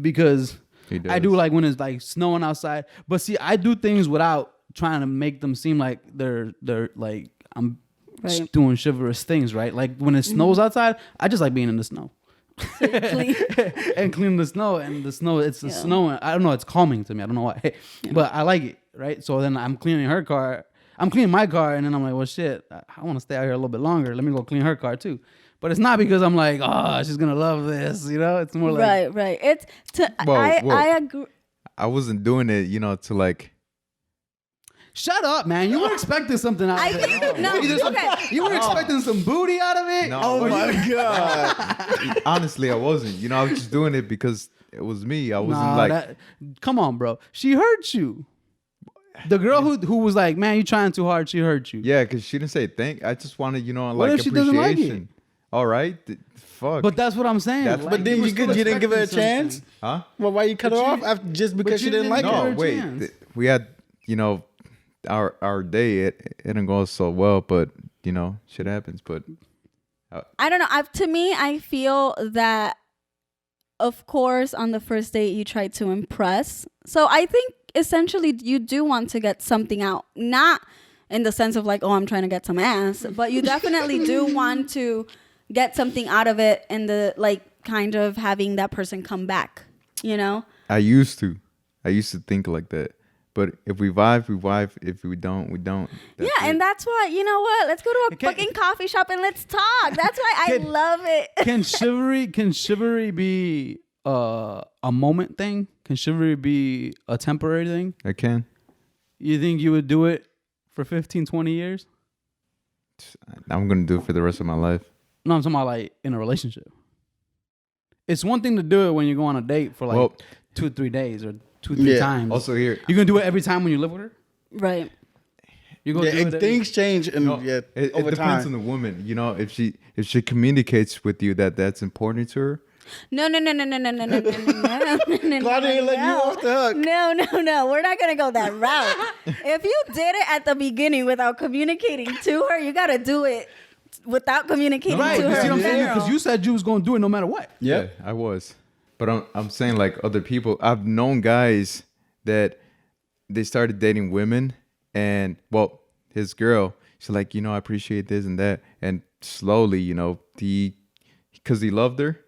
because
He
I do
does.
like when it's like snowing outside. But see, I do things without trying to make them seem like they're like I'm
Right.
doing chivalrous things, right? Like when it snows outside, I just like being in the snow.
Clean.
And clean the snow, and the snow, it's the
Yeah.
snow. I don't know, it's calming to me. I don't know why, but I like it, right? So then I'm cleaning her car. I'm cleaning my car, and then I'm like, well, shit, I want to stay out here a little bit longer. Let me go clean her car too. But it's not because I'm like, oh, she's gonna love this, It's more like,
Right. It's
Whoa.
I agree.
I wasn't doing it, to like.
shut up, man. You were expecting something out
I
of
think
it.
no.
Either some-
Okay.
You were expecting some booty out of it.
No.
Oh
Or
my god.
Honestly, I wasn't. I was just doing it because it was me. I wasn't
Nah,
like.
come on, bro. She hurt you. The girl who was like, man, you trying too hard. She hurt you.
Yeah, because she didn't say thank. I just wanted,
What
like
if she doesn't like it?
appreciation. All right, fuck.
But that's what I'm saying.
That's-
But then
were
you
still
didn't give her a
expecting
chance.
something.
huh?
Well, why you cut her
But
off
you-
after, just because
you
she didn't like
didn't give
her?
her
No,
a
wait.
chance.
We had, our day. It didn't go so well, but shit happens. But
I don't know. To me, I feel that, of course, on the first date, you try to impress. So I think essentially you do want to get something out. Not in the sense of like, oh, I'm trying to get some ass. But you definitely do want to get something out of it in the, like, kind of having that person come back,
I used to think like that. But if we vibe, we vibe. If we don't, we don't. That's
Yeah,
it.
and that's why, you know what? Let's go to a
Can-
fucking coffee shop and let's talk. That's why I
Can-
love it.
Can chivalry be a moment thing? Can chivalry be a temporary thing?
I can.
You think you would do it for 15, 20 years?
I'm gonna do it for the rest of my life.
No, I'm talking about like in a relationship. It's one thing to do it when you go on a date for like
Well-
2 or 3 days or 2 3
Yeah.
times.
Also here,
You're gonna do it every time when you live with her?
Right.
You're gonna
Yeah,
do it
things change and
it
over
depends
time.
on the woman. If she communicates with you that's important to her.
No.
Claudia let you off the hook.
No. We're not gonna go that route. If you did it at the beginning without communicating to her, you gotta do it without communicating
Right,
to
you
her.
see what I'm
in
saying?
general.
Because you said you was gonna do it no matter what.
Yep.
Yeah, I was. But I'm saying like other people. I've known guys that they started dating women, and well, his girl, she's like, I appreciate this and that, and slowly, because he loved her,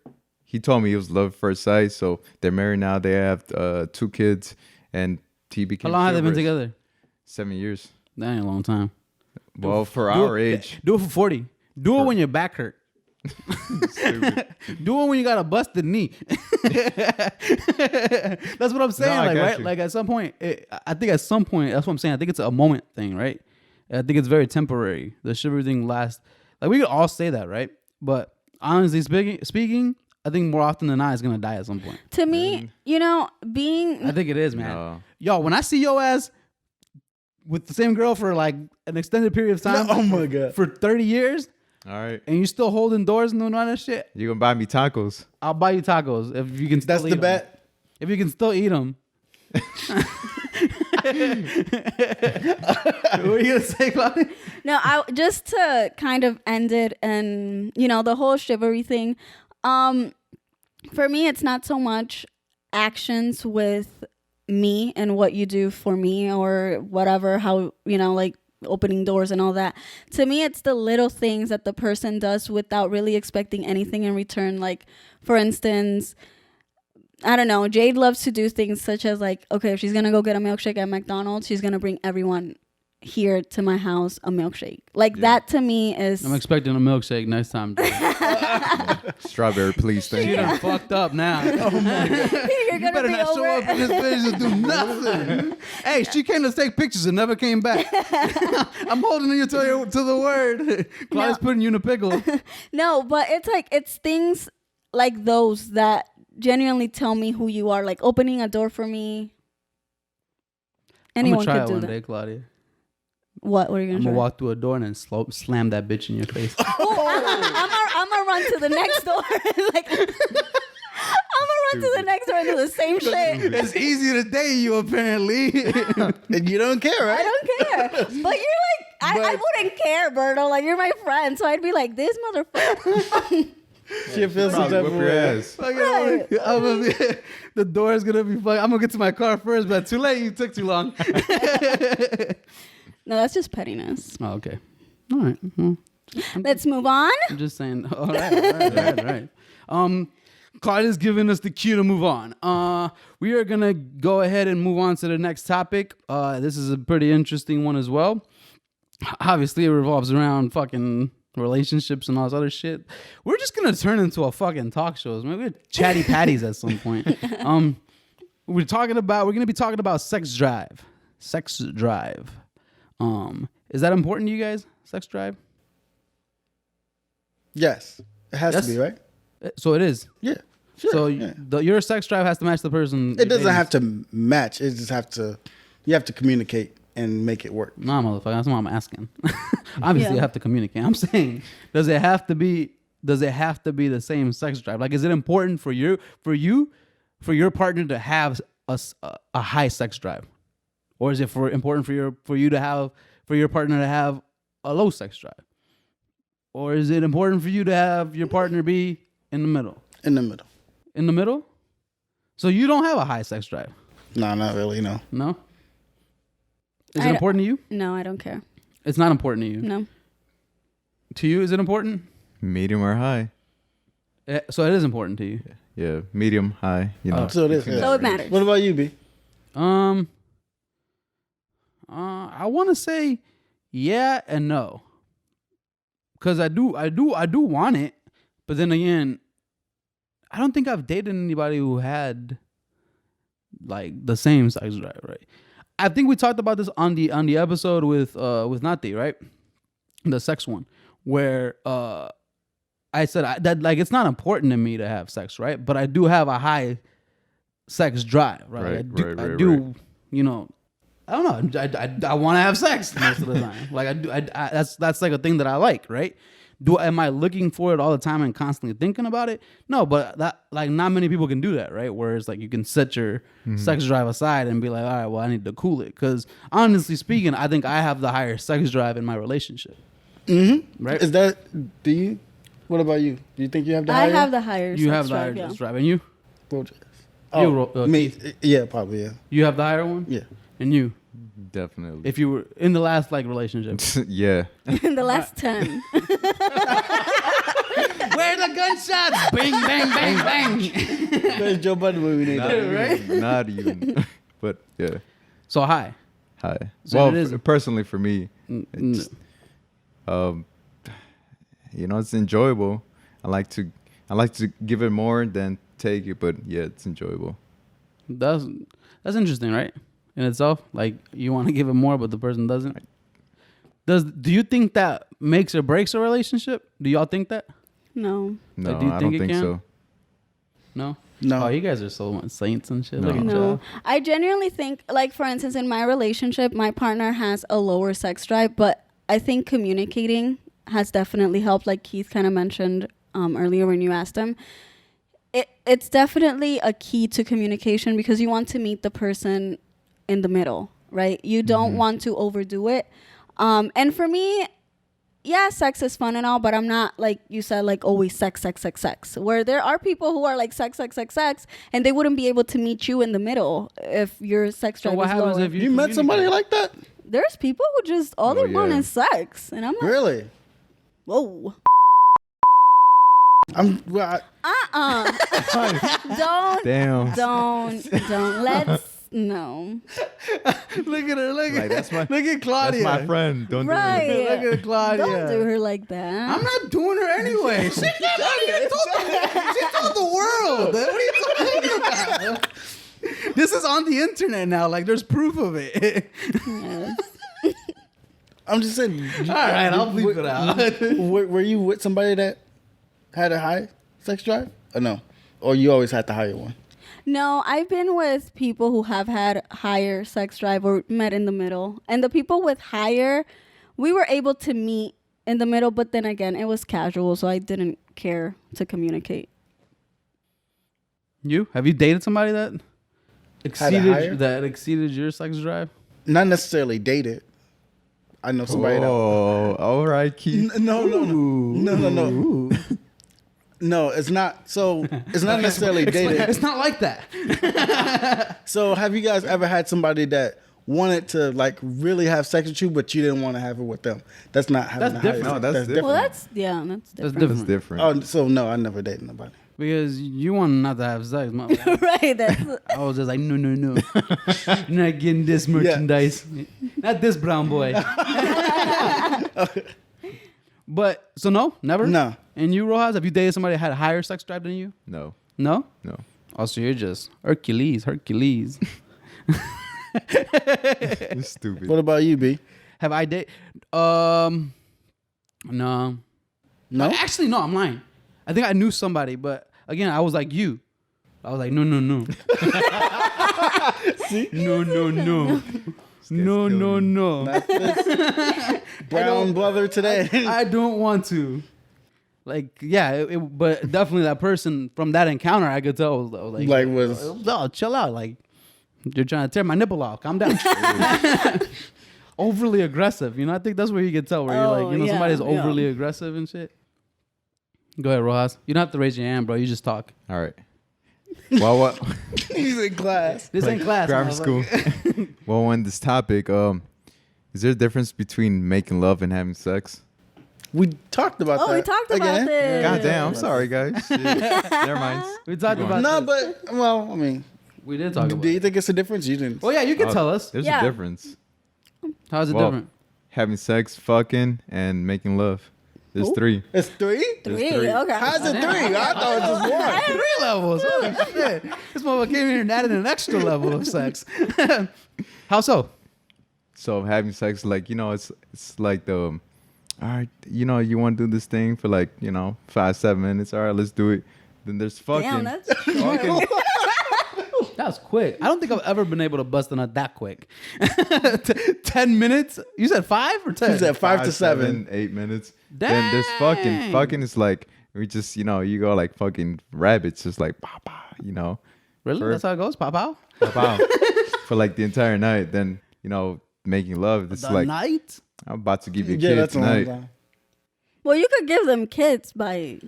he told me it was love at first sight. So they're married now. They have 2 kids, and he became.
How long have they been
chivalrous.
together?
7 years.
That ain't a long time.
Well, for our age.
Do it for 40. Do it when your back hurt. Do it when you got a busted knee. That's what I'm saying.
No, I
like,
got
right?
you.
Like at some point, I think at some point, that's what I'm saying. I think it's a moment thing, right? I think it's very temporary. The chivalry thing lasts. Like we could all say that, right? But honestly speaking, I think more often than not, it's gonna die at some point.
To me, you know, being
I think it is, man.
No.
Yo, when I see your ass with the same girl for like an extended period of time,
Oh my God.
for 30 years,
All right.
and you still holding doors and doing all that shit,
You gonna buy me tacos?
I'll buy you tacos if you can. Still
That's
eat
the
'em.
bet.
If you can still eat them. What are you gonna say, Claudia?
No, I just to kind of end it, and you know, the whole chivalry thing. For me, it's not so much actions with me and what you do for me or whatever. How, you know, like opening doors and all that. To me, it's the little things that the person does without really expecting anything in return. Like, for instance, I don't know, Jade loves to do things such as like, okay, if she's gonna go get a milkshake at McDonald's, she's gonna bring everyone here to my house a milkshake. Like that to me is
I'm expecting a milkshake next time.
Strawberry, please. Thank
She
you.
done fucked up now.
you're
You
gonna
better
be
not show
over.
up in this bitch and do nothing. Hey, she came to take pictures and never came back. I'm holding you to the word. Claudia's putting you in a pickle.
No, but it's like it's things like those that genuinely tell me who you are. Like opening a door for me. Anyone
I'm gonna try
could
it
do
one
that.
day, Claudia.
What? What are you
I'm
gonna
gonna
try?
walk through a door and then slam that bitch in your face.
I'm gonna run to the next door. Like, I'm gonna run to the next door and do the same shit.
It's easy to date you, apparently.
And you don't care, right?
I don't care. But you're like, I wouldn't care, Berto. Like, you're my friend. So I'd be like, this motherfucker.
She feels some
Probably
type
whip
of
your
way.
ass.
The door is gonna be fucking. I'm gonna get to my car first, but too late. You took too long.
No, that's just pettiness.
Oh, okay. All right. Well,
Let's move on.
I'm just saying. All right. Claudia's giving us the cue to move on. We are gonna go ahead and move on to the next topic. This is a pretty interesting one as well. Obviously, it revolves around fucking relationships and all this other shit. We're just gonna turn into a fucking talk shows. Maybe we're chatty patties at some point. We're gonna be talking about sex drive. Sex drive. Is that important to you guys? Sex drive?
Yes. It has
Yes.
to be, right?
So it is.
Yeah. Sure.
So
yeah.
your sex drive has to match the person.
It doesn't have to match. It just you have to communicate and make it work.
No, motherfucker. That's what I'm asking. Obviously,
Yeah.
you have to communicate. I'm saying, does it have to be the same sex drive? Like, is it important for your partner to have a high sex drive, or is it important for your partner to have a low sex drive, or is it important for you to have your partner be in the middle?
In the middle.
In the middle. So you don't have a high sex drive?
No, not really, no.
No. Is it important to you?
No, I don't care.
It's not important to you.
No.
To you, is it important?
Medium or high?
So it is important to you.
Yeah, medium, high. You know.
So it is.
between
Yeah.
So it
that range.
matters.
What about you, B?
I want to say yeah and no, because I do want it, but then again, I don't think I've dated anybody who had like the same sex drive, right? I think we talked about this on the episode with Nati, right? The sex one, where I said that like it's not important to me to have sex, right? But I do have a high sex drive, right?
Right,
I
right.
do, you know. I don't know. I want to have sex most of the time. Like I that's like a thing that I like, right? Am I looking for it all the time and constantly thinking about it? No, but that like not many people can do that, right? Whereas like you can set your sex drive aside and be like, all right, well I need to cool it. Because honestly speaking, I think I have the higher sex drive in my relationship.
Mm-hmm.
Right?
Is that, do you? What about you? Do you think you have the
I
higher?
have the higher
You
sex
have the higher
drive, yeah.
sex drive, and you?
Rojas.
Me.
Yeah, probably, yeah.
You have the higher one,
Yeah.
and you,
Definitely.
if you were in the last like relationship.
Yeah.
In the last 10.
Where the got gunshots. Bang, bang, bang, bang.
Where's Joe Budden when we need
Not
that?
even. Not even. But yeah.
So hi.
Hi.
So
Well,
it is-
personally for me, it's, it's enjoyable. I like to give it more than take it, but yeah, it's enjoyable.
That's interesting, right? In itself, like you want to give it more, but the person doesn't. Do you think that makes or breaks a relationship? Do y'all think that?
No.
No,
do you
I
think
don't
it
think
can?
so.
No.
No.
Oh, you guys are so much saints and shit.
No.
Look at
No.
y'all.
I genuinely think, like, for instance, in my relationship, my partner has a lower sex drive, but I think communicating has definitely helped, like Keith kind of mentioned earlier when you asked him. It's definitely a key to communication because you want to meet the person in the middle, right? You don't want to overdo it. And for me, yeah, sex is fun and all, but I'm not, like you said, like always sex. Where there are people who are like sex, and they wouldn't be able to meet you in the middle if your sex
So
drive
what
is
happens
lower.
if
You met somebody
communicate?
like that?
There's people who just all they want
yeah.
is sex, and I'm like,
Really?
whoa,
Well,
don't,
Damn.
don't. Let's no.
Look at her. Look
Like,
at
that's my-
Look at Claudia.
That's my friend. Don't
Right.
do it.
Look at Claudia.
Don't do her like that.
I'm not doing her anyway. She told the world. What are you talking about? This is on the internet now. Like, there's proof of it.
Yes.
I'm just saying.
All right, I'll bleep it out.
Were you with somebody that had a high sex drive? Or no? Or you always had the higher one?
No, I've been with people who have had higher sex drive or met in the middle. And the people with higher, we were able to meet in the middle, but then again, it was casual, so I didn't care to communicate.
You have you dated somebody that
higher?
exceeded your sex drive?
Not necessarily dated. I know somebody that.
Oh, all right, Keith.
No. No, it's not. So it's not necessarily dated.
It's not like that.
So have you guys ever had somebody that wanted to like really have sex with you, but you didn't want to have it with them? That's not having
That's
a higher
different.
sex-
No, that's different.
Well, that's
That's
different.
different.
That's different.
Oh, so no, I never dated nobody.
Because you want not to have sex.
Right, that's
I was just like, no. You're not getting this merchandise. Not this brown boy. But, so no? Never?
No.
And you, Rojas, have you dated somebody that had a higher sex drive than you?
No.
No?
No.
Oh, so you're just Hercules.
You're stupid.
What about you, B?
Have I dated? No.
No.
Actually, no, I'm lying. I think I knew somebody, but again, I was like you. I was like, no.
See?
No.
Not this brown brother today.
I don't want to. Like, yeah, but definitely that person from that encounter, I could tell was like oh, chill out. Like, you're trying to tear my nipple off. Calm down. Overly aggressive. You know, I think that's where you can tell where you're like, you know,
yeah,
somebody's
yeah.
overly aggressive and shit. Go ahead, Rojas. You don't have to raise your hand, bro. You just talk.
All right. Well, what?
He's in class.
This ain't class.
Grammar school.
motherfucker.
Well, on this topic, is there a difference between making love and having sex?
We talked about that.
we talked about
again.
this.
God damn, I'm sorry, guys. Shit. Never mind.
We talked
Keep going.
about
No,
this.
but well, I mean,
We did talk about
do you
it.
think it's a difference? You didn't.
Well, yeah, you can tell us.
There's
Yeah.
a difference.
How's it
Well,
different?
Having sex, fucking, and making love. There's
Ooh.
3.
It's 3.
Three,
three.
okay.
How's it 3? I thought it was just one.
3 levels. Holy shit. This motherfucker came here and added an extra level of sex. How so?
So having sex, like, it's like the, all right, you want to do this thing for like, 5-7 minutes. All right, let's do it. Then there's fucking.
Damn, that's
fucking.
That was quick. I don't think I've ever been able to bust a nut that quick. 10 minutes? You said 5 or 10?
He said 5 to 7.
8 minutes. Then there's fucking.
Dang.
Fucking is like, we just, you go like fucking rabbits, just like, bah, bah,
Really?
For-
That's how it goes? Pop out?
wow, for like the entire night. Then, making love. This
The
is like,
night?
I'm about to give you a
Yeah,
kid
that's a long
tonight.
time.
well, you could give them kids by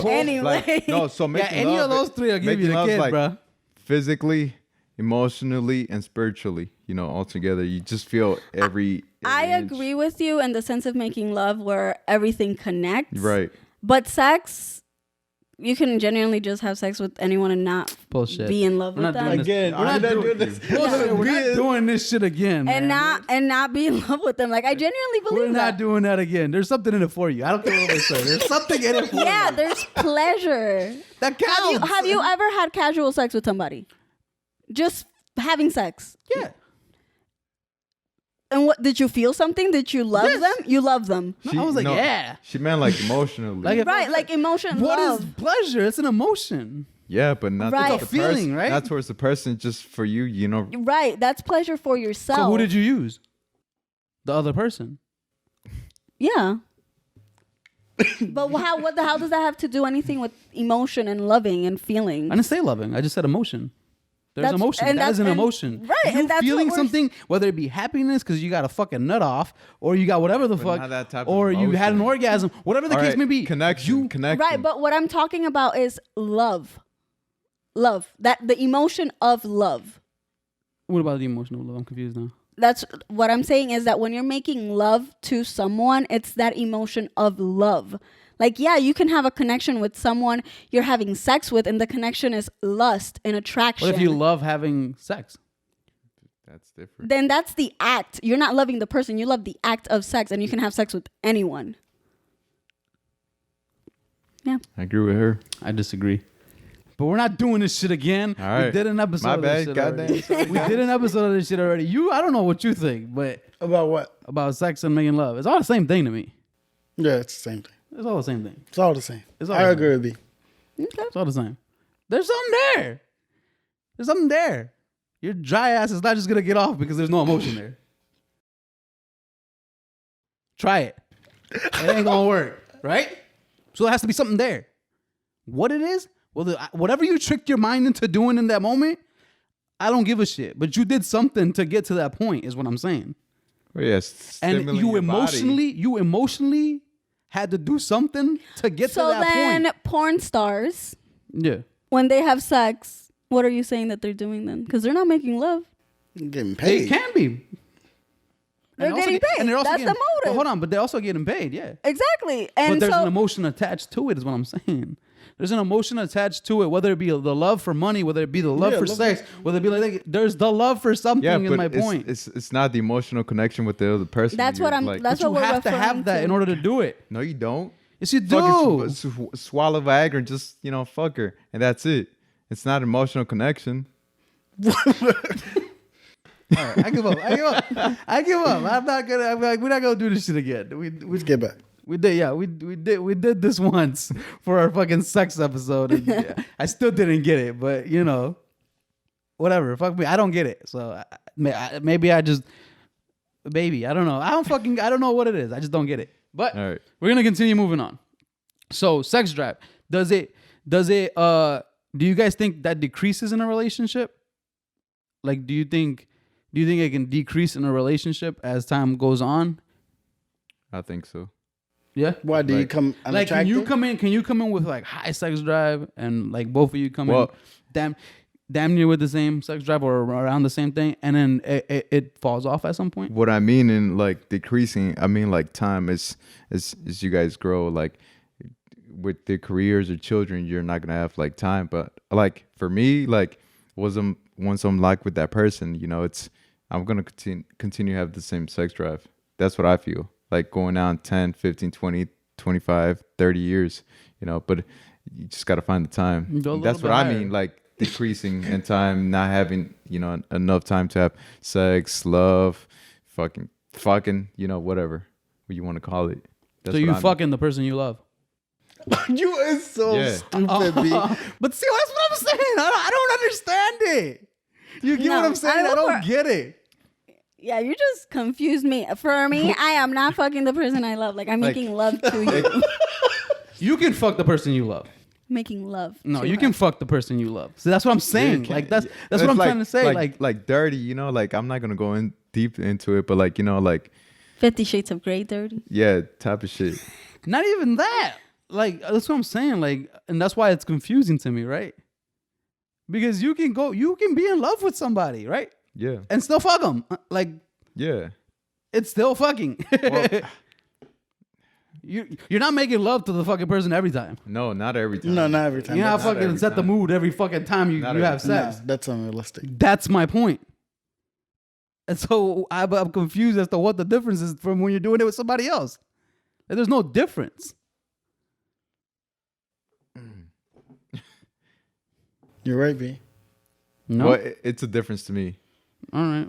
anyway.
Like, no, so
Yeah,
making
any
love,
of those 3 will give you
making
the
love,
kid,
like,
bro.
physically, emotionally, and spiritually, all together. You just feel every
I
inch.
agree with you in the sense of making love where everything connects.
Right.
But sex, You can genuinely just have sex with anyone and not
Bullshit.
be in love
We're
with
not doing
them.
this.
Again,
We're not doing
this.
Bullshit. We're not doing this shit again.
And
man.
not be in love with them. Like, I genuinely believe
We're not
that.
doing that again. There's something in it for you. I don't care what they say. There's something in it for
Yeah,
you.
there's pleasure.
That counts.
Have you ever had casual sex with somebody? Just having sex.
Yeah.
And what did you feel something? Did you love
Yes.
them? You love them.
I was like, yeah.
She meant like emotionally.
Like if
Right, like emotion,
What
love.
is pleasure? It's an emotion.
yeah, but not
Right.
towards
It's
the
a feeling,
person,
right?
Not towards the person, just for you. You know,
Right, that's pleasure for yourself.
So who did you use? The other person.
Yeah. But what the hell does that have to do anything with emotion and loving and feeling?
I didn't say loving. I just said emotion. There's
That's-
emotion.
and
That is an
that's- and-
emotion.
right,
You
and that's
feeling
what we're-
something, whether it be happiness because you got a fucking nut off, or you got whatever the
But
fuck,
not that type of
or you had an
emotion.
orgasm, whatever the
All
case
right,
may be.
connection.
Right, but what I'm talking about is love. Love. That the emotion of love.
What about the emotional love? I'm confused now.
That's what I'm saying is that when you're making love to someone, it's that emotion of love. Like, yeah, you can have a connection with someone you're having sex with, and the connection is lust and attraction.
What if you love having sex?
That's different.
Then that's the act. You're not loving the person. You love the act of sex, and you can have sex with anyone. Yeah.
I agree with her.
I disagree. But we're not doing this shit again.
All right.
We did an episode
My
of this
bad.
shit
Goddamn.
already. We did an episode of this shit already. I don't know what you think, but
About what?
about sex and making love. It's all the same thing to me.
Yeah, it's the same thing.
It's all the same thing.
It's all the same.
It's all
I
the
agree with you.
It's all the same. There's something there. There's something there. Your dry ass is not just gonna get off because there's no emotion there. Try it. It ain't gonna work, right? So there has to be something there. What it is, whatever you tricked your mind into doing in that moment, I don't give a shit. But you did something to get to that point, is what I'm saying.
Well, yes.
And you emotionally had to do something to get
So
to that
then,
point.
porn stars,
Yeah.
when they have sex, what are you saying that they're doing then? Because they're not making love.
You're getting
It
paid.
can be.
They're
also
getting paid.
they're also
That's the
getting-
motive.
But hold on, but they're also getting paid, yeah.
Exactly. And
But there's
so
an emotion attached to it, is what I'm saying. There's an emotion attached to it, whether it be the love for money, whether it be the love
Yeah,
for
love
sex, whether it be like there's the love for something.
Yeah,
is
but
my point.
it's not the emotional connection with the other person.
That's what
You're
I'm-
like,
that's
But you
what we're
have to
referring
have that
to.
in order to do it.
no, you don't.
Yes, you do.
Fucking swallow Viagra and just fuck her, and that's it. It's not emotional connection.
All right, I give up. I give up. I'm like, we're not gonna do this shit again.
Let's get back.
We did, yeah. We did this once for our fucking sex episode, and yeah, I still didn't get it. But whatever. Fuck me. I don't get it. So maybe I just, baby. I don't know. I don't know what it is. I just don't get it. But
All right.
we're gonna continue moving on. So sex drive. Does it? Do you guys think that decreases in a relationship? Like, do you think it can decrease in a relationship as time goes on?
I think so.
Yeah.
Why do you
Like-
come
Like,
unattractive?
can you come in with like high sex drive and like both of you come
Well-
in damn near with the same sex drive or around the same thing, and then it falls off at some point?
What I mean in like decreasing, I mean like time is as you guys grow, like with their careers or children, you're not gonna have like time. But like for me, like once I'm like with that person, I'm gonna continue to have the same sex drive. That's what I feel. Like going on 10, 15, 20, 25, 30 years, but you just gotta find the time.
Go a little
That's
bit
what I
higher.
mean, like decreasing in time, not having, enough time to have sex, love, fucking, whatever you want to call it. That's
So you
what I mean.
fucking the person you love.
You is so
Yeah.
stupid, B.
But see, that's what I'm saying. I don't understand it. You get
No,
what I'm saying?
I
I don't
look for-
get it.
yeah, you just confused me. For me, I am not fucking the person I love. Like, I'm making love to you.
You can fuck the person you love.
Making love.
No,
to
you
her.
can fuck the person you love. So that's what I'm saying.
Yeah,
Like that's
it's
what I'm trying to say.
like dirty, like I'm not gonna go in deep into it, but like
50 Shades of Grey dirty.
yeah, type of shit.
not even that. Like that's what I'm saying. Like, and that's why it's confusing to me, right? Because you can be in love with somebody, right?
Yeah,
And still fuck them. Like
yeah.
it's still fucking.
Well,
You're not making love to the fucking person every time.
No, not every time.
No, not every time.
You're not
That's-
fucking
every
set the
time.
mood every fucking time you
Not
have
every
sex.
No, that's unrealistic.
That's my point. And so I'm confused as to what the difference is from when you're doing it with somebody else. Like, there's no difference.
You're right, B.
No.
Well, it's a difference to me.
All right.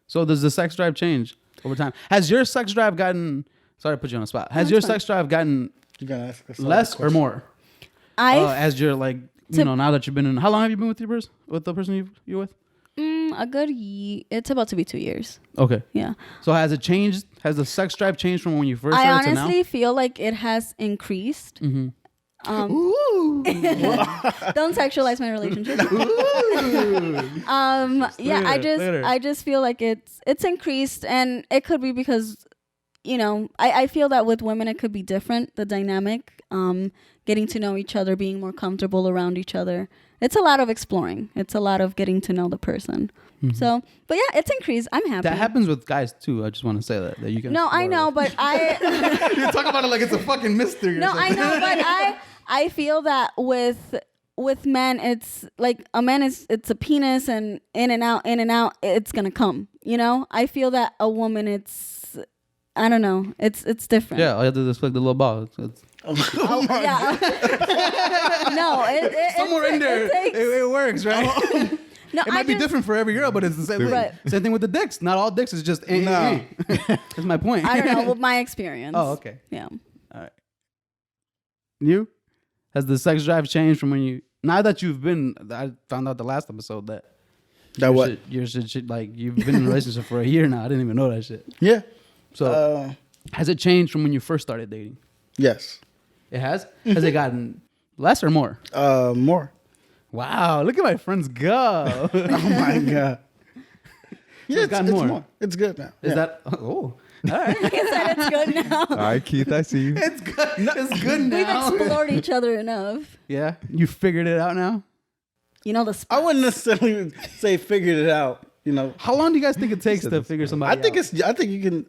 So does the sex drive change over time? Has your sex drive gotten? Sorry to put you on the spot. Has
That's
your
fine.
sex drive gotten
You gotta ask us all
less
the
or
questions.
more? As you're like, now that you've been in. How long have you been with your person? With the person you're with?
a good year. It's about to be 2 years.
Okay.
Yeah.
So has it changed? Has the sex drive changed from when you first
I
started to now?
honestly feel like it has increased.
Mm-hmm.
Don't sexualize my relationship. Yeah, I just feel like it's increased, and it could be because, I feel that with women it could be different, the dynamic, getting to know each other, being more comfortable around each other. It's a lot of exploring. It's a lot of getting to know the person.
Mm-hmm.
So, but yeah, it's increased. I'm happy.
That happens with guys too. I just want to say that you can.
No, I know, but
You talk about it like it's a fucking mystery.
No, I know, but I feel that with men, it's like a man it's a penis, and in and out, it's gonna come. I feel that a woman, I don't know, it's different.
Yeah, all you have to do is click the little ball. It's
Yeah. No,
somewhere in there. It works, right?
No,
It might be different for every girl, but it's the same thing.
Right.
Same thing with the dicks. Not all dicks is just
No.
That's my point.
I don't know, with my experience.
Oh, okay.
Yeah.
All right. You? Has the sex drive changed from when you? Now that you've been, I found out the last episode that
what?
your shit, like you've been in a relationship for a year now. I didn't even know that shit.
Yeah.
So has it changed from when you first started dating?
Yes.
It has. Has it gotten less or more?
More.
Wow! Look at my friends go.
Oh my god. Yeah,
gotten
it's
more.
more. It's good now.
Is
Yeah.
that? Oh, all right.
Like I said, it's good now.
All right, Keith, I see you.
It's good. It's good
We've
now.
explored each other enough.
Yeah, you figured it out now.
The spots.
I wouldn't necessarily say figured it out.
How long do you guys think it takes to figure somebody?
I think you can.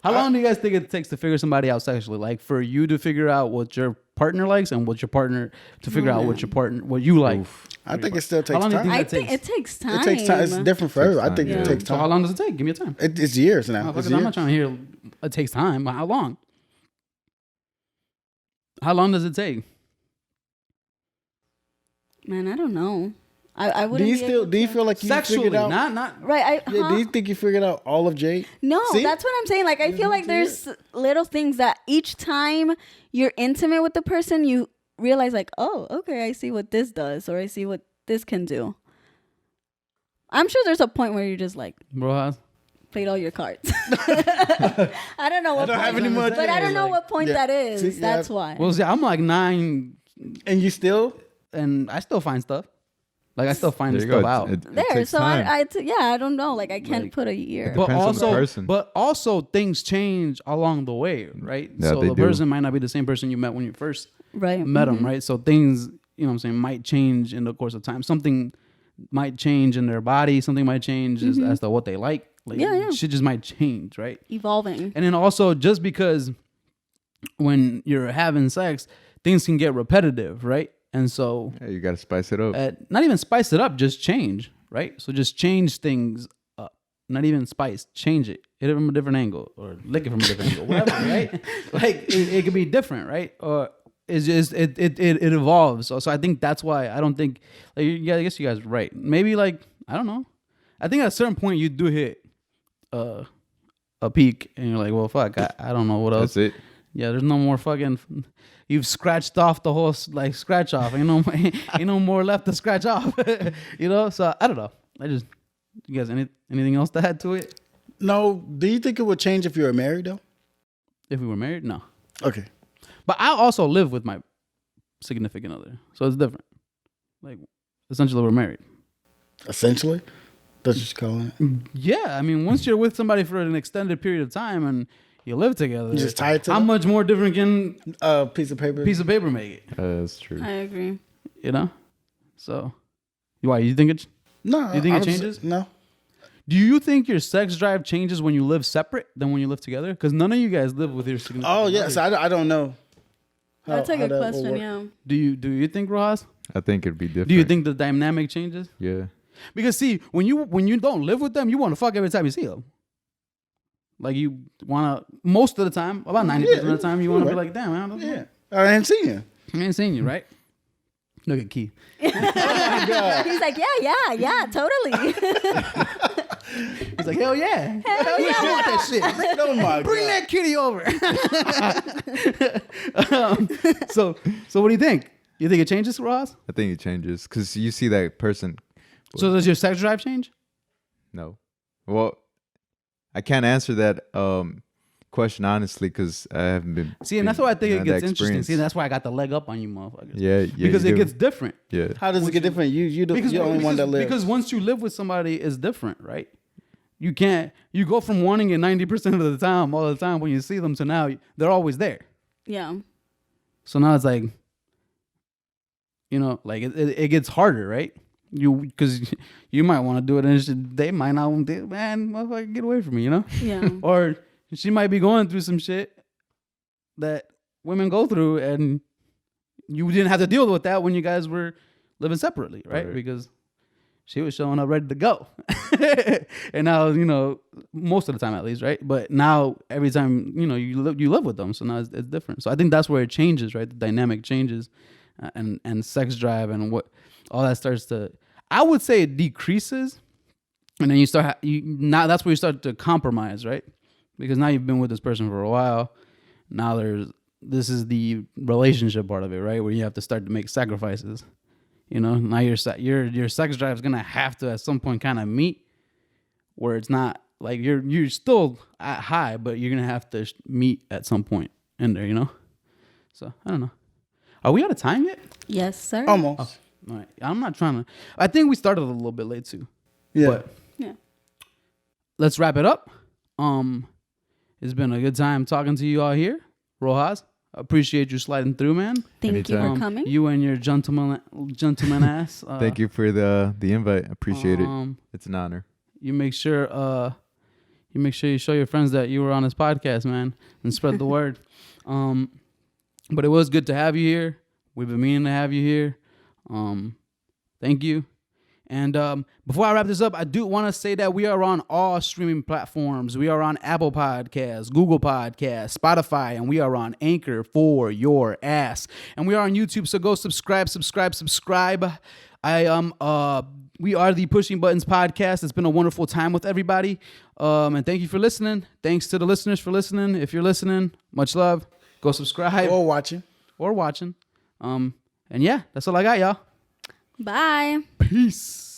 How long do you guys think it takes to figure somebody out sexually? Like for you to figure out what your partner likes and what your partner to figure out what you like.
I think it still takes
How long do you
time.
think
I
that
think
takes?
it takes time.
It takes time. It's different for everyone. I think
time,
it
yeah.
takes
So how
time.
long does it take? Give me a time.
It's years now.
Oh,
It's
fuck it, I'm
years.
not trying to hear it takes time. How long? How long does it take?
Man, I don't know. I
Do
wouldn't.
do you feel like you
Sexually,
figured out?
not.
Right.
Yeah, do you think you figured out all of Jade?
No,
See?
that's what I'm saying. Like, I feel like there's little things that each time you're intimate with the person, you realize, like, oh, okay, I see what this does, or I see what this can do. I'm sure there's a point where you're just like,
Rojas.
played all your cards. I don't know what
don't
point,
have any more
but I don't know what point
Yeah.
that is.
See, yeah.
That's why.
Well, see, I'm like 9,
And you still?
and I still find stuff. Like I still find
There you
stuff
go.
out.
It
there,
takes
so
time.
I don't know. Like, I can't
Like,
put a year.
But
Depends on the
also,
person.
but also things change along the way, right?
Yeah,
so
they
the
do.
person might not be the same person you met when you first
Right.
met them, right? So things, might change in the course of time. Something might change in their body. Something might change as to what they like. Like,
Yeah.
shit just might change, right?
Evolving.
And then also, just because when you're having sex, things can get repetitive, right? And so,
Yeah, you got to spice it up.
not even spice it up, just change, right? So just change things up. Not even spice, change it. Hit it from a different angle or lick it from a different angle, whatever, right? Like it could be different, right? Or it's just it evolves. So I think that's why I don't think I guess you guys are right. Maybe like I don't know. I think at a certain point you do hit a peak and you're like, well, fuck, I don't know what else.
That's it.
Yeah, there's no more fucking. You've scratched off the whole scratch off. Ain't no more left to scratch off. So I don't know. You guys anything else to add to it?
No. Do you think it would change if you were married though?
If we were married, no.
Okay.
But I also live with my significant other, so it's different. Like essentially, we're married.
Essentially, that's what you're calling it.
Yeah, I mean, once you're with somebody for an extended period of time and you live together,
You just tied to
how
them?
much more different can
Piece of paper.
piece of paper make it?
That's true.
I agree.
So why you think it's?
No.
You think
I
it
was-
changes?
No.
Do you think your sex drive changes when you live separate than when you live together? Because none of you guys live with your significant
Oh
other.
yes, I don't know.
That's a
how
good
that will
question.
work.
Yeah.
Do you think, Rojas?
I think it'd be different.
Do you think the dynamic changes?
Yeah.
Because see, when you don't live with them, you want to fuck every time you see them. Like you want to most of the time, about 90% of the time, you want to be like, damn, man,
Yeah, I ain't seen you.
I ain't seen you, right? Look at Key.
He's like, yeah, totally.
He's like, hell yeah.
Hell yeah.
I want that shit.
Oh my
Bring
God.
that kitty over. So what do you think? You think it changes, Ross?
I think it changes because you see that person.
So does your sex drive change?
No. Well, I can't answer that question honestly because I haven't been.
See, and that's why I think it
had
gets
that
interesting.
experience.
See, that's why I got the leg up on you motherfuckers.
Yeah,
Because
you
it
do.
gets different.
Yeah.
How does it get different? You're the only one that lives.
Because once you live with somebody, it's different, right? You go from wanting it 90% of the time, all the time when you see them, to now they're always there.
Yeah.
So now it's like, like it gets harder, right? Because you might want to do it and they might not want to, man, motherfucker, get away from me,
Yeah.
Or she might be going through some shit that women go through and you didn't have to deal with that when you guys were living separately, right? Because she was showing up ready to go. And now, most of the time at least, right? But now every time, you live with them. So now it's different. So I think that's where it changes, right? The dynamic changes and sex drive and what all that starts to, I would say it decreases. And then now that's where you start to compromise, right? Because now you've been with this person for a while. Now this is the relationship part of it, right? Where you have to start to make sacrifices. Now your sex drive is gonna have to at some point kind of meet where it's not like you're still at high, but you're gonna have to meet at some point in there, So I don't know. Are we out of time yet?
Yes, sir.
Almost.
All right. I'm not trying to. I think we started a little bit late too.
Yeah.
But
Yeah.
let's wrap it up. It's been a good time talking to you all here, Rojas. I appreciate you sliding through, man.
Thank you
Anytime.
for coming.
You and your gentleman ass.
Thank you for the invite. Appreciate it. It's an honor.
You make sure you show your friends that you were on this podcast, man, and spread the word. But it was good to have you here. We've been meaning to have you here. Thank you. And before I wrap this up, I do want to say that we are on all streaming platforms. We are on Apple Podcasts, Google Podcasts, Spotify, and we are on Anchor for your ass. And we are on YouTube, so go subscribe. We are the Pushing Buttons Podcast. It's been a wonderful time with everybody. And thank you for listening. Thanks to the listeners for listening. If you're listening, much love. Go subscribe.
Or watching.
And yeah, that's all I got, y'all.
Bye.
Peace.